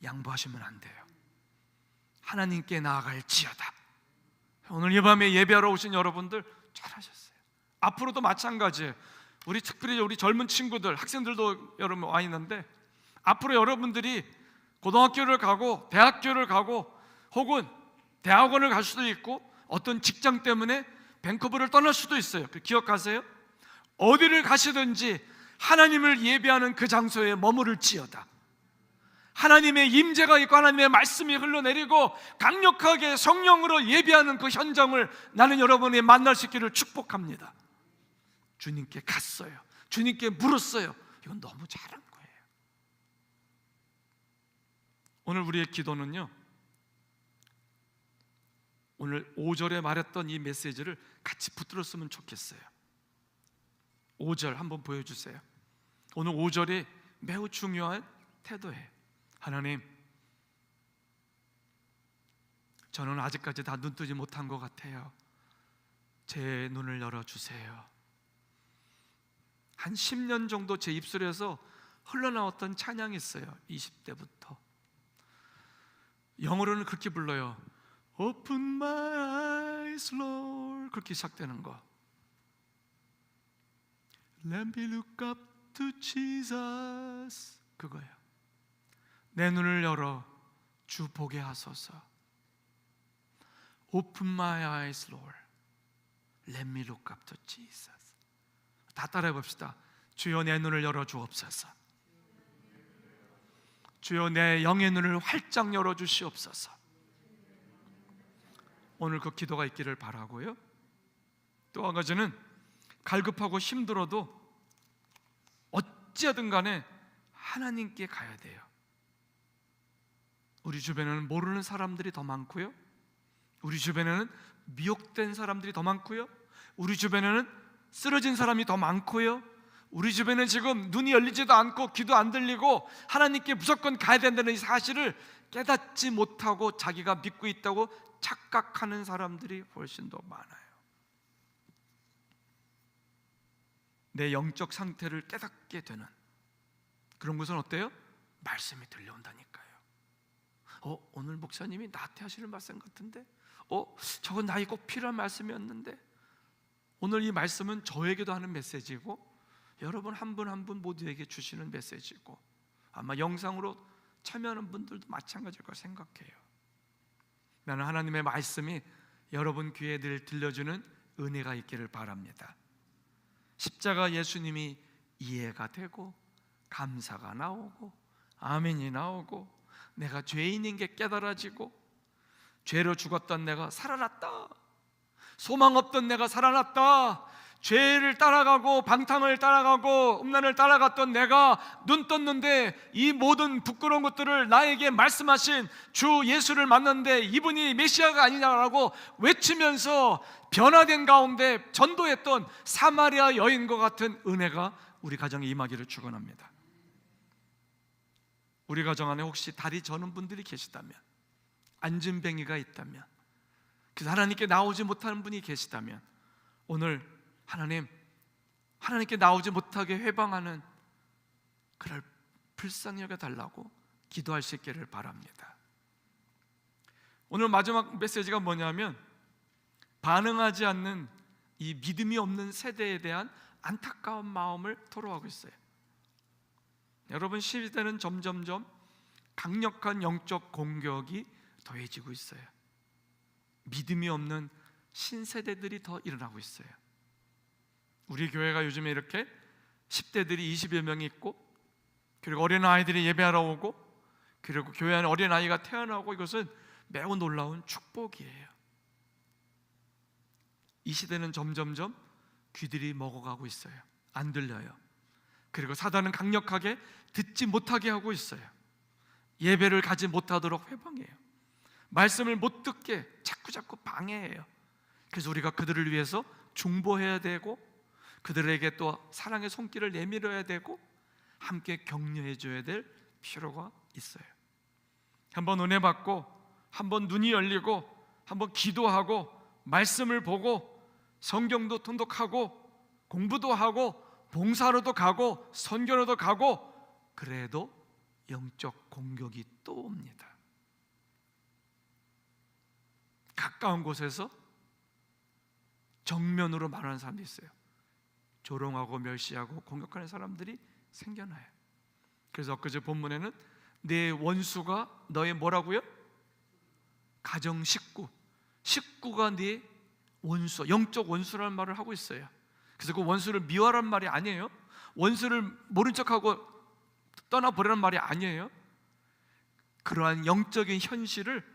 S1: 양보하시면 안 돼요. 하나님께 나아갈지어다. 오늘 이 밤에 예배하러 오신 여러분들 잘하셨어요. 앞으로도 마찬가지예요. 특별히 우리 젊은 친구들, 학생들도 여러분 와 있는데, 앞으로 여러분들이 고등학교를 가고 대학교를 가고 혹은 대학원을 갈 수도 있고 어떤 직장 때문에 밴쿠버를 떠날 수도 있어요. 기억하세요? 어디를 가시든지 하나님을 예배하는 그 장소에 머무를지어다. 하나님의 임재가 있고 하나님의 말씀이 흘러내리고 강력하게 성령으로 예배하는 그 현장을 나는 여러분이 만날 수 있기를 축복합니다. 주님께 갔어요. 주님께 물었어요. 이건 너무 잘한 거예요. 오늘 우리의 기도는요, 오늘 5절에 말했던 이 메시지를 같이 붙들었으면 좋겠어요. 5절 한번 보여주세요. 오늘 5절이 매우 중요한 태도예요. 하나님, 저는 아직까지 다 눈뜨지 못한 것 같아요. 제 눈을 열어주세요. 한 10년 정도 제 입술에서 흘러나왔던 찬양이 있어요. 20대부터 영어로는 그렇게 불러요. Open my eyes, Lord. 그렇게 시작되는 거. Let me look up to Jesus. 그거예요. 내 눈을 열어 주 보게 하소서. Open my eyes, Lord. Let me look up to Jesus. 다 따라해 봅시다. 주여 내 눈을 열어 주옵소서. 주여 내 영의 눈을 활짝 열어 주시옵소서. 오늘 그 기도가 있기를 바라고요. 또 한 가지는 갈급하고 힘들어도 어찌하든 간에 하나님께 가야 돼요. 우리 주변에는 모르는 사람들이 더 많고요, 우리 주변에는 미혹된 사람들이 더 많고요, 우리 주변에는 쓰러진 사람이 더 많고요, 우리 주변에 지금 눈이 열리지도 않고 귀도 안 들리고 하나님께 무조건 가야 된다는 이 사실을 깨닫지 못하고 자기가 믿고 있다고 착각하는 사람들이 훨씬 더 많아요. 내 영적 상태를 깨닫게 되는 그런 것은 어때요? 말씀이 들려온다니까요. 오늘 목사님이 나한테 하시는 말씀 같은데, 저건 나에게 꼭 필요한 말씀이었는데, 오늘 이 말씀은 저에게도 하는 메시지고 여러분 한 분 한 분 모두에게 주시는 메시지고 아마 영상으로 참여하는 분들도 마찬가지일 거라 생각해요. 나는 하나님의 말씀이 여러분 귀에 늘 들려주는 은혜가 있기를 바랍니다. 십자가 예수님이 이해가 되고 감사가 나오고 아멘이 나오고 내가 죄인인 게 깨달아지고 죄로 죽었던 내가 살아났다, 소망 없던 내가 살아났다, 죄를 따라가고 방탕을 따라가고 음란을 따라갔던 내가 눈 떴는데 이 모든 부끄러운 것들을 나에게 말씀하신 주 예수를 만났는데 이분이 메시아가 아니냐라고 외치면서 변화된 가운데 전도했던 사마리아 여인과 같은 은혜가 우리 가정에 임하기를 축원합니다. 우리 가정 안에 혹시 다리 저는 분들이 계시다면, 안진뱅이가 있다면, 그래서 하나님께 나오지 못하는 분이 계시다면 오늘 하나님께 나오지 못하게 회방하는 그를 불쌍히 여겨 달라고 기도할 수 있기를 바랍니다. 오늘 마지막 메시지가 뭐냐면, 반응하지 않는 이 믿음이 없는 세대에 대한 안타까운 마음을 토로하고 있어요. 여러분, 시대는 점점점 강력한 영적 공격이 더해지고 있어요. 믿음이 없는 신세대들이 더 일어나고 있어요. 우리 교회가 요즘에 이렇게 10대들이 20여 명이 있고, 그리고 어린아이들이 예배하러 오고, 그리고 교회 안에 어린아이가 태어나고, 이것은 매우 놀라운 축복이에요. 이 시대는 점점점 귀들이 먹어가고 있어요. 안 들려요. 그리고 사단은 강력하게 듣지 못하게 하고 있어요. 예배를 가지 못하도록 회방해요. 말씀을 못 듣게 자꾸 방해해요. 그래서 우리가 그들을 위해서 중보해야 되고, 그들에게 또 사랑의 손길을 내밀어야 되고, 함께 격려해 줘야 될 필요가 있어요. 한번 은혜 받고, 한번 눈이 열리고, 한번 기도하고, 말씀을 보고, 성경도 통독하고, 공부도 하고, 봉사로도 가고, 선교로도 가고, 그래도 영적 공격이 또 옵니다. 가까운 곳에서 정면으로 말하는 사람도 있어요. 조롱하고 멸시하고 공격하는 사람들이 생겨나요. 그래서 엊그제 본문에는 내 원수가 너의 뭐라고요? 가정 식구, 식구가 네 원수, 영적 원수라는 말을 하고 있어요. 그래서 그 원수를 미워하라는 말이 아니에요. 원수를 모른 척하고 떠나버리라는 말이 아니에요. 그러한 영적인 현실을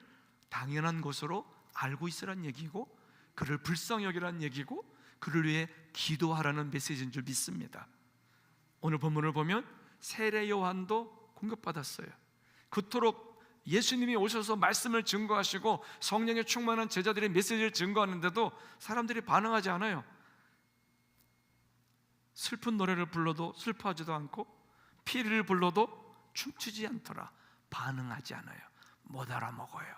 S1: 당연한 것으로 알고 있으라는 얘기고, 그를 불쌍히 여기라는 얘기고, 그를 위해 기도하라는 메시지인 줄 믿습니다. 오늘 본문을 보면 세례 요한도 공격받았어요. 그토록 예수님이 오셔서 말씀을 증거하시고 성령에 충만한 제자들의 메시지를 증거하는데도 사람들이 반응하지 않아요. 슬픈 노래를 불러도 슬퍼하지도 않고, 피리를 불러도 춤추지 않더라. 반응하지 않아요. 못 알아먹어요.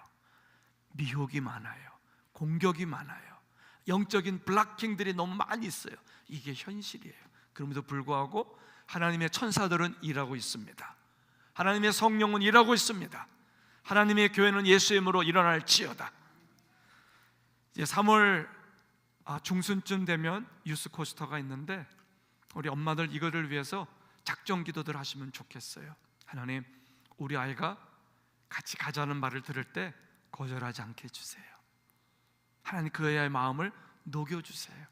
S1: 미혹이 많아요. 공격이 많아요. 영적인 블락킹들이 너무 많이 있어요. 이게 현실이에요. 그럼에도 불구하고 하나님의 천사들은 일하고 있습니다. 하나님의 성령은 일하고 있습니다. 하나님의 교회는 예수의 이름으로 일어날지어다. 이제 3월 중순쯤 되면 유스코스터가 있는데, 우리 엄마들 이거를 위해서 작정 기도들 하시면 좋겠어요. 하나님, 우리 아이가 같이 가자는 말을 들을 때 거절하지 않게 해주세요. 하나님, 그 아이의 마음을 녹여주세요.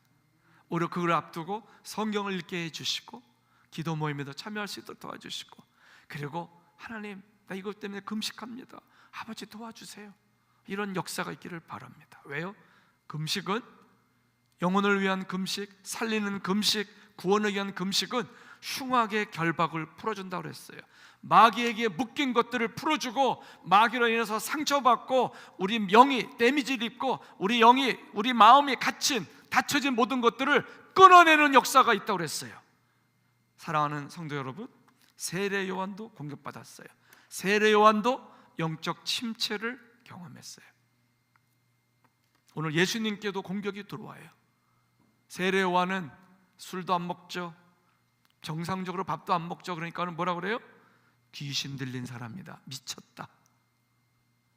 S1: 오히려 그걸 앞두고 성경을 읽게 해주시고, 기도 모임에도 참여할 수 있도록 도와주시고, 그리고 하나님, 나 이것 때문에 금식합니다, 아버지 도와주세요, 이런 역사가 있기를 바랍니다. 왜요? 금식은, 영혼을 위한 금식, 살리는 금식, 구원을 위한 금식은 흉악의 결박을 풀어준다고 그랬어요. 마귀에게 묶인 것들을 풀어주고, 마귀로 인해서 상처받고 우리 영이 데미지를 입고 우리 영이, 우리 마음이 갇힌, 닫혀진 모든 것들을 끊어내는 역사가 있다고 그랬어요. 사랑하는 성도 여러분, 세례 요한도 공격받았어요. 세례 요한도 영적 침체를 경험했어요. 오늘 예수님께도 공격이 들어와요. 세례 요한은 술도 안 먹죠, 정상적으로 밥도 안 먹죠. 그러니까 뭐라 그래요? 귀신 들린 사람이다, 미쳤다.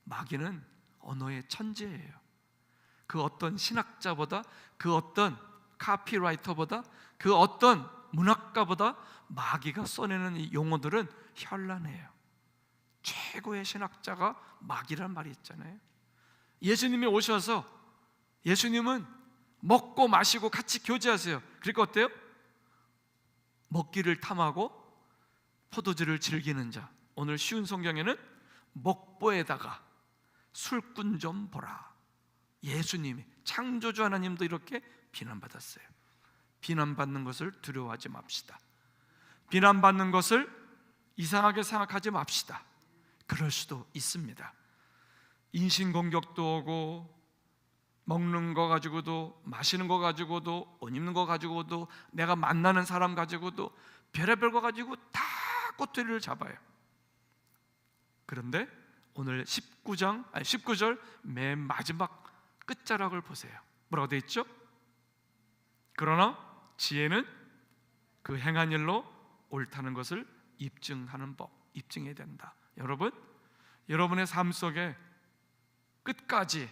S1: 마귀는 언어의 천재예요. 그 어떤 신학자보다, 그 어떤 카피라이터보다, 그 어떤 문학가보다 마귀가 써내는 이 용어들은 현란해요. 최고의 신학자가 마귀란 말이 있잖아요. 예수님이 오셔서, 예수님은 먹고 마시고 같이 교제하세요. 그러니까 어때요? 먹기를 탐하고 포도주를 즐기는 자. 오늘 쉬운 성경에는 먹보에다가 술꾼 좀 보라. 예수님이, 창조주 하나님도 이렇게 비난받았어요. 비난받는 것을 두려워하지 맙시다. 비난받는 것을 이상하게 생각하지 맙시다. 그럴 수도 있습니다. 인신공격도 오고, 먹는 거 가지고도, 마시는 거 가지고도, 옷 입는 거 가지고도, 내가 만나는 사람 가지고도, 별의별 거 가지고 다 꼬투리를 잡아요. 그런데 오늘 19절 맨 마지막 끝자락을 보세요. 뭐라고 되어 있죠? 그러나 지혜는 그 행한 일로 옳다는 것을 입증하는 법, 입증해야 된다. 여러분, 여러분의 삶 속에 끝까지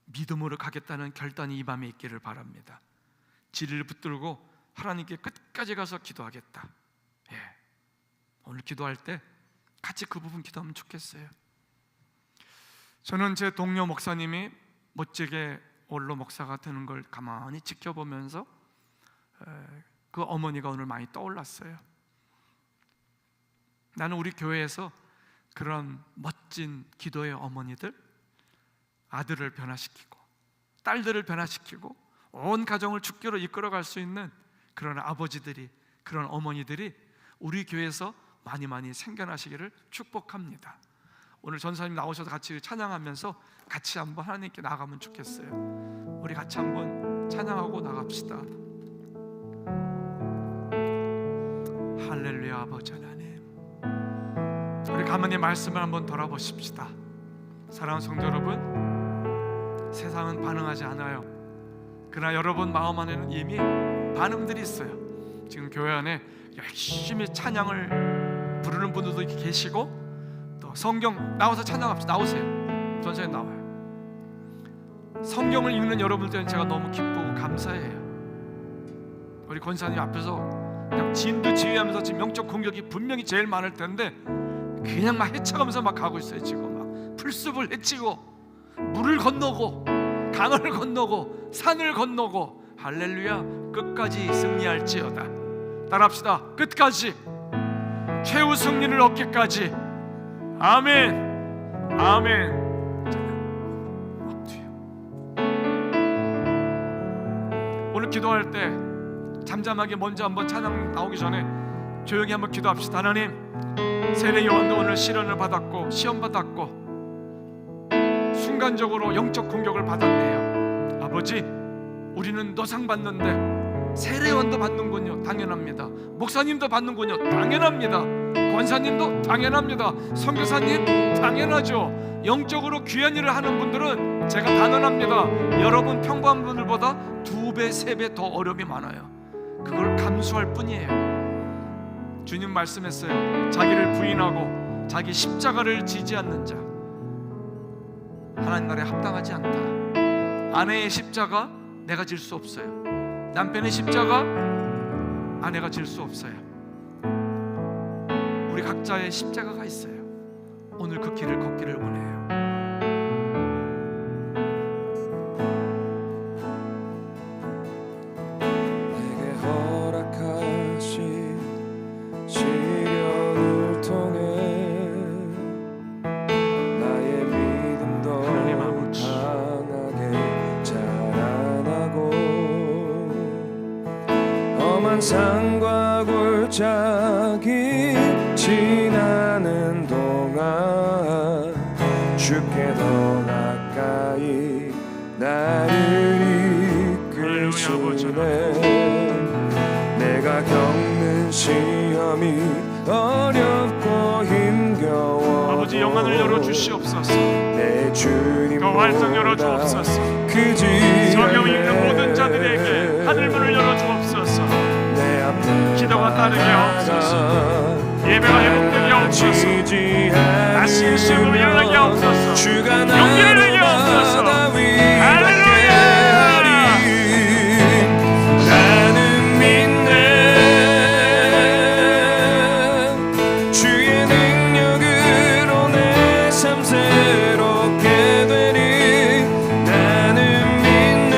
S1: 믿음으로 가겠다는 결단이 이 밤에 있기를 바랍니다. 지리를 붙들고 하나님께 끝까지 가서 기도하겠다. 오늘 기도할 때 같이 그 부분 기도하면 좋겠어요. 저는 제 동료 목사님이 멋지게 원로 목사가 되는 걸 가만히 지켜보면서 그 어머니가 오늘 많이 떠올랐어요. 나는 우리 교회에서 그런 멋진 기도의 어머니들, 아들을 변화시키고 딸들을 변화시키고 온 가정을 주께로 이끌어갈 수 있는 그런 아버지들이, 그런 어머니들이 우리 교회에서 많이 생겨나시기를 축복합니다. 오늘 전사님 나오셔서 같이 찬양하면서 같이 한번 하나님께 나가면 좋겠어요. 우리 같이 한번 찬양하고 나갑시다. 할렐루야. 아버지 하나님, 우리 가만히 말씀을 한번 돌아보십시다. 사랑하는 성도 여러분, 세상은 반응하지 않아요. 그러나 여러분 마음 안에는 이미 반응들이 있어요. 지금 교회 안에 열심히 찬양을 부르는 분들도 이렇게 계시고, 또 성경 나와서 찬양합시다. 나오세요. 전사님 나와요. 성경을 읽는 여러분들은 제가 너무 기쁘고 감사해요. 우리 권사님 앞에서 그냥 진두지휘하면서 지금 영적 공격이 분명히 제일 많을 텐데 그냥 막 헤쳐가면서 막 가고 있어요. 지금 막 풀숲을 헤치고 물을 건너고 강을 건너고 산을 건너고, 할렐루야, 끝까지 승리할지어다. 따라합시다. 끝까지, 최후 승리를 얻기까지. 아멘. 아멘. 오늘 기도할 때 잠잠하게 먼저 한번 찬양 나오기 전에 조용히 한번 기도합시다. 하나님, 세례 요한도 오늘 시련을 받았고 시험 받았고 순간적으로 영적 공격을 받았네요. 아버지, 우리는 노상 받는데 세례 요한도 받는군요. 당연합니다. 목사님도 받는군요. 당연합니다. 권사님도 당연합니다. 선교사님 당연하죠. 영적으로 귀한 일을 하는 분들은 제가 단언합니다. 여러분 평범한 분들보다 2배, 3배 더 어려움이 많아요. 그걸 감수할 뿐이에요. 주님 말씀했어요. 자기를 부인하고 자기 십자가를 지지 않는 자 하나님 나라에 합당하지 않다. 아내의 십자가 내가 질 수 없어요. 남편의 십자가 아내가 질 수 없어요. 우리 각자의 십자가가 있어요. 오늘 그 길을 걷기를 원해요.
S2: 내게 허락하신 시련을 통해 나의 믿음도 강하게 자라나고 험한 산과 골짜기 지나는 동안 주께 더 가까이 나를 이끌시네. 내가 겪는 시험이 어렵고 힘겨워
S1: 아버지, 영안을 열어주시옵소서.
S2: 내 주님
S1: 더 활짝 열어주옵소서.
S2: 그지
S1: 성경 읽는 모든 자들에게 하늘문을 열어주옵소서.
S2: 내 앞에
S1: 기도가 따르게 하옵소서. 예배가 회복되게 하옵소서. 다시 시험을 일어나게 하옵소서. 용기를 내게 하옵소서. 할렐루야.
S2: 나는 믿네. 주의 능력으로 내 삶 새롭게 되리. 나는 믿네.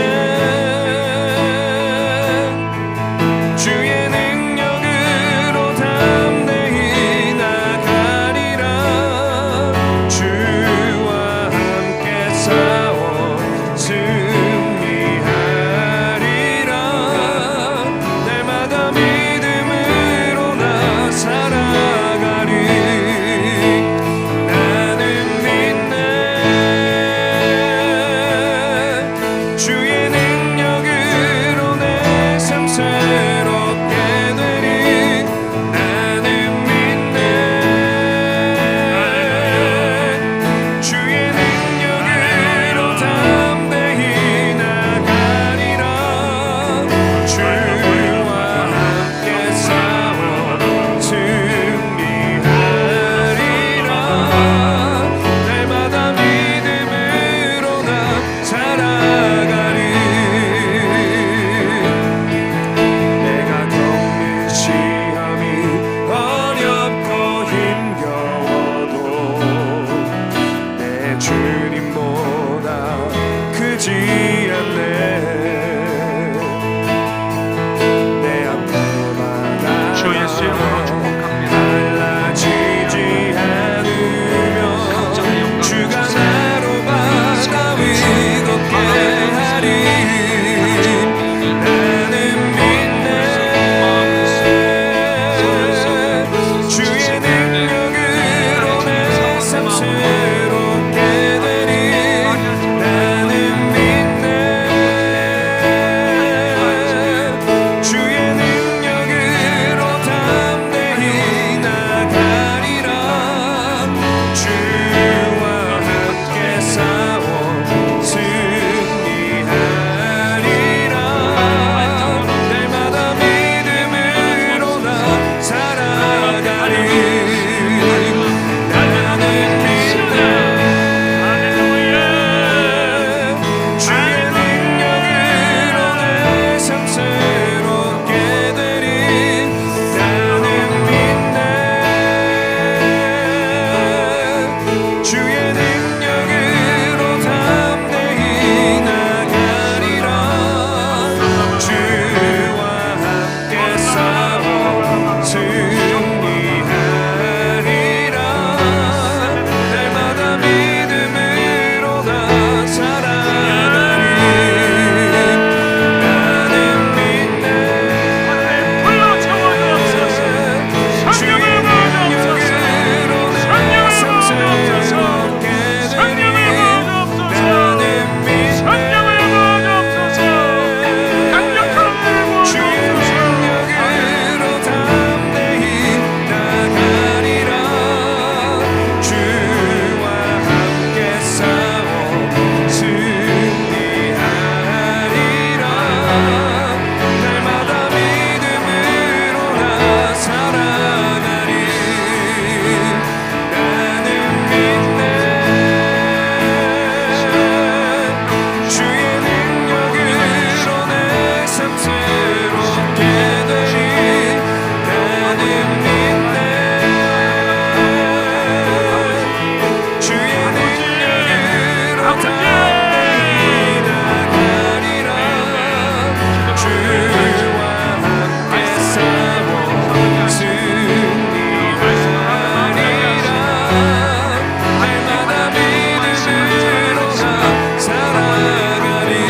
S2: 주의 능력으로 담대히 나가리라. 주 날마다 믿음으로 나 살아가리.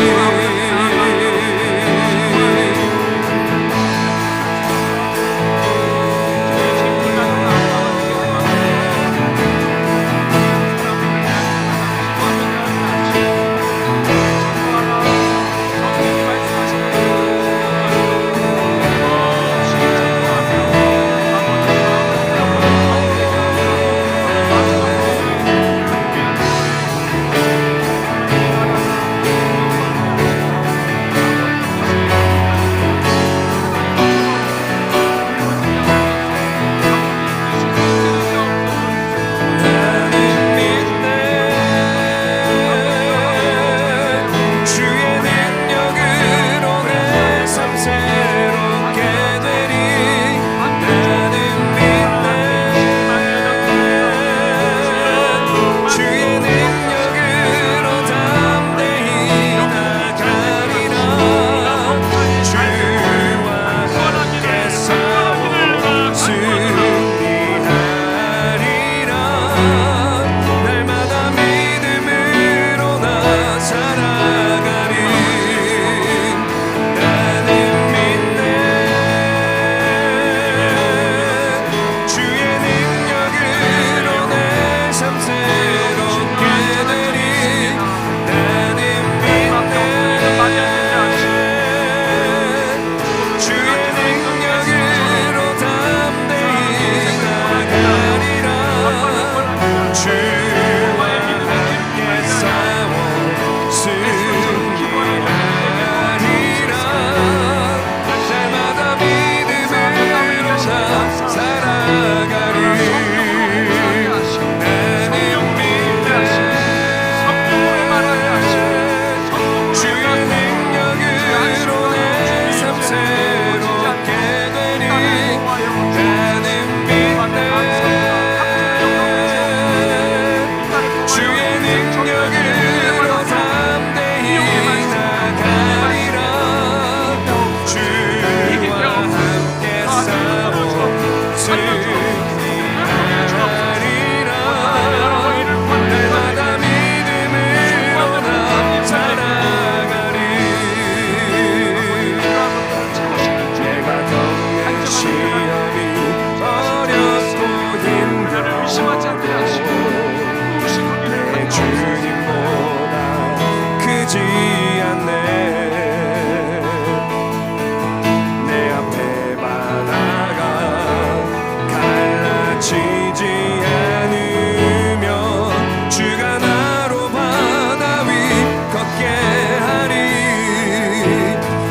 S2: 살아가리.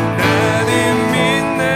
S2: 나는 믿네.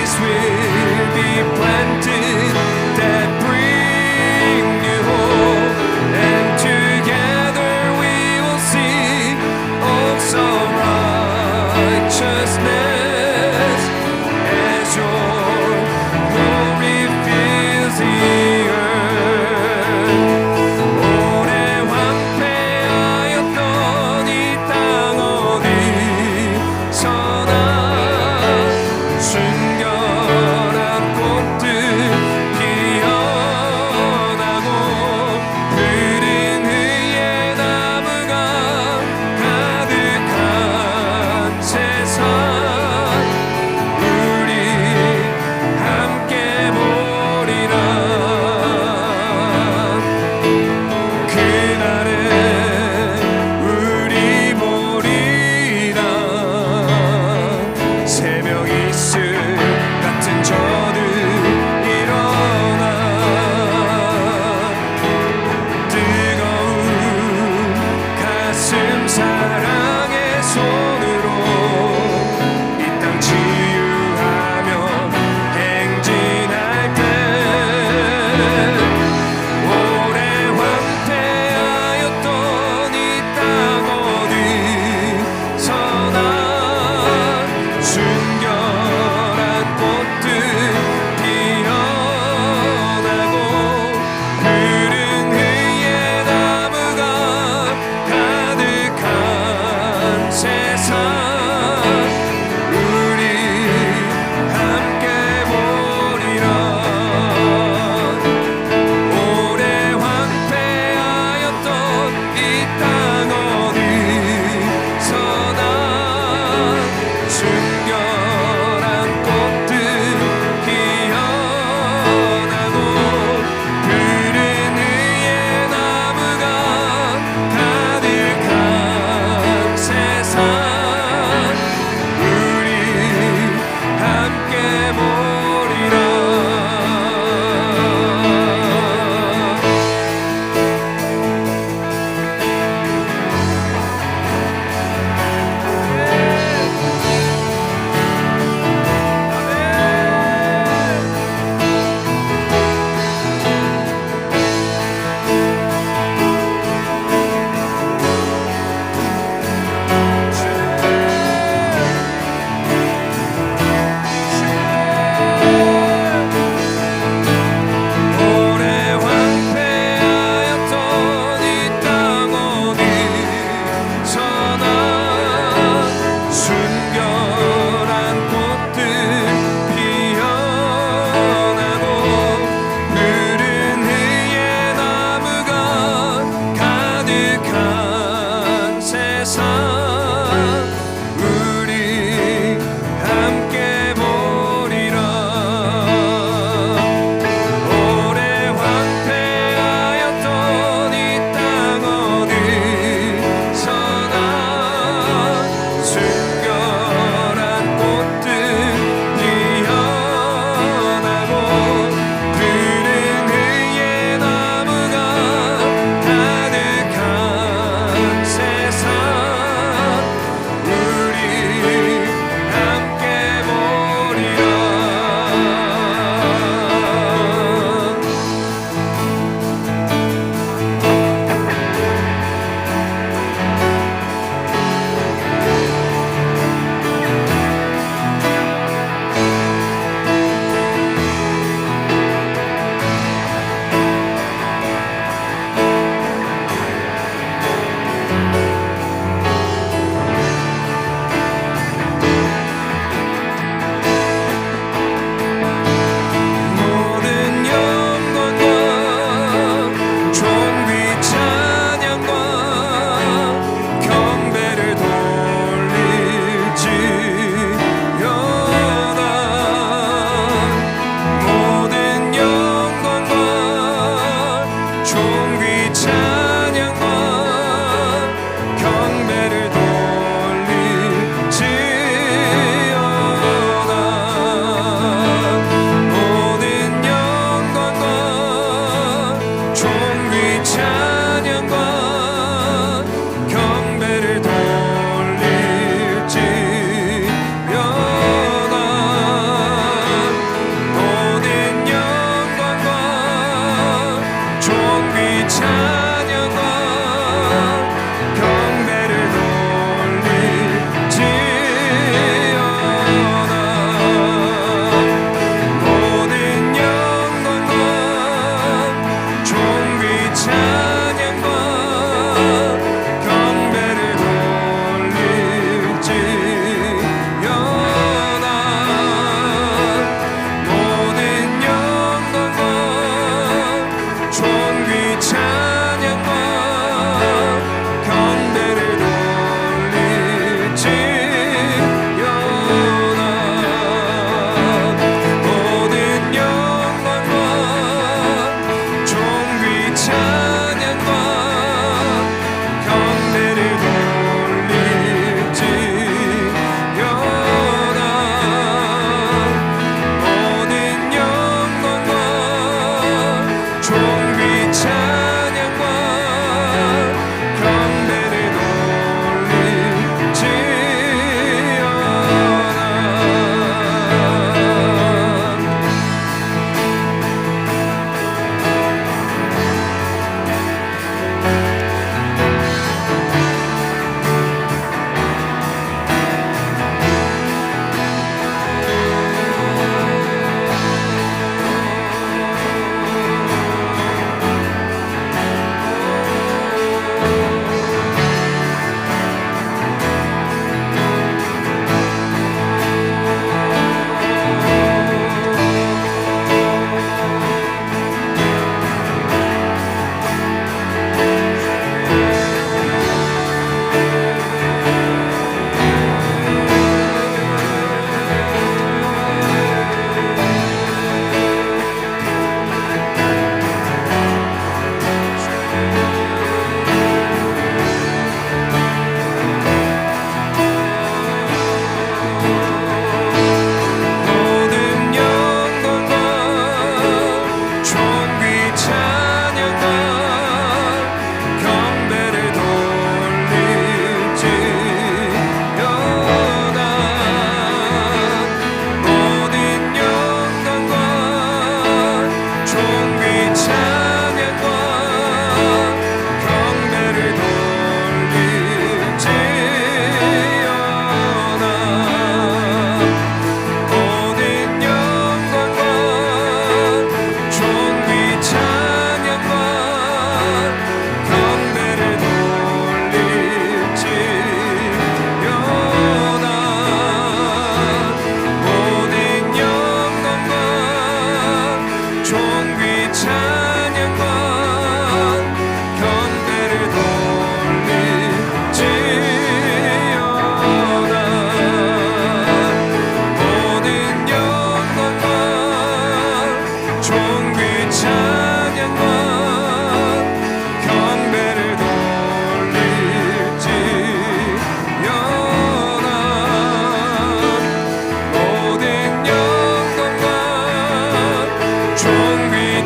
S2: seeds will be planted that bring you hope, and together we will sing songs of righteousness as your glory fills the earth. 오래 황폐하였던 이 땅 어디서나 순결한 꽃들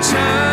S2: 찬양하리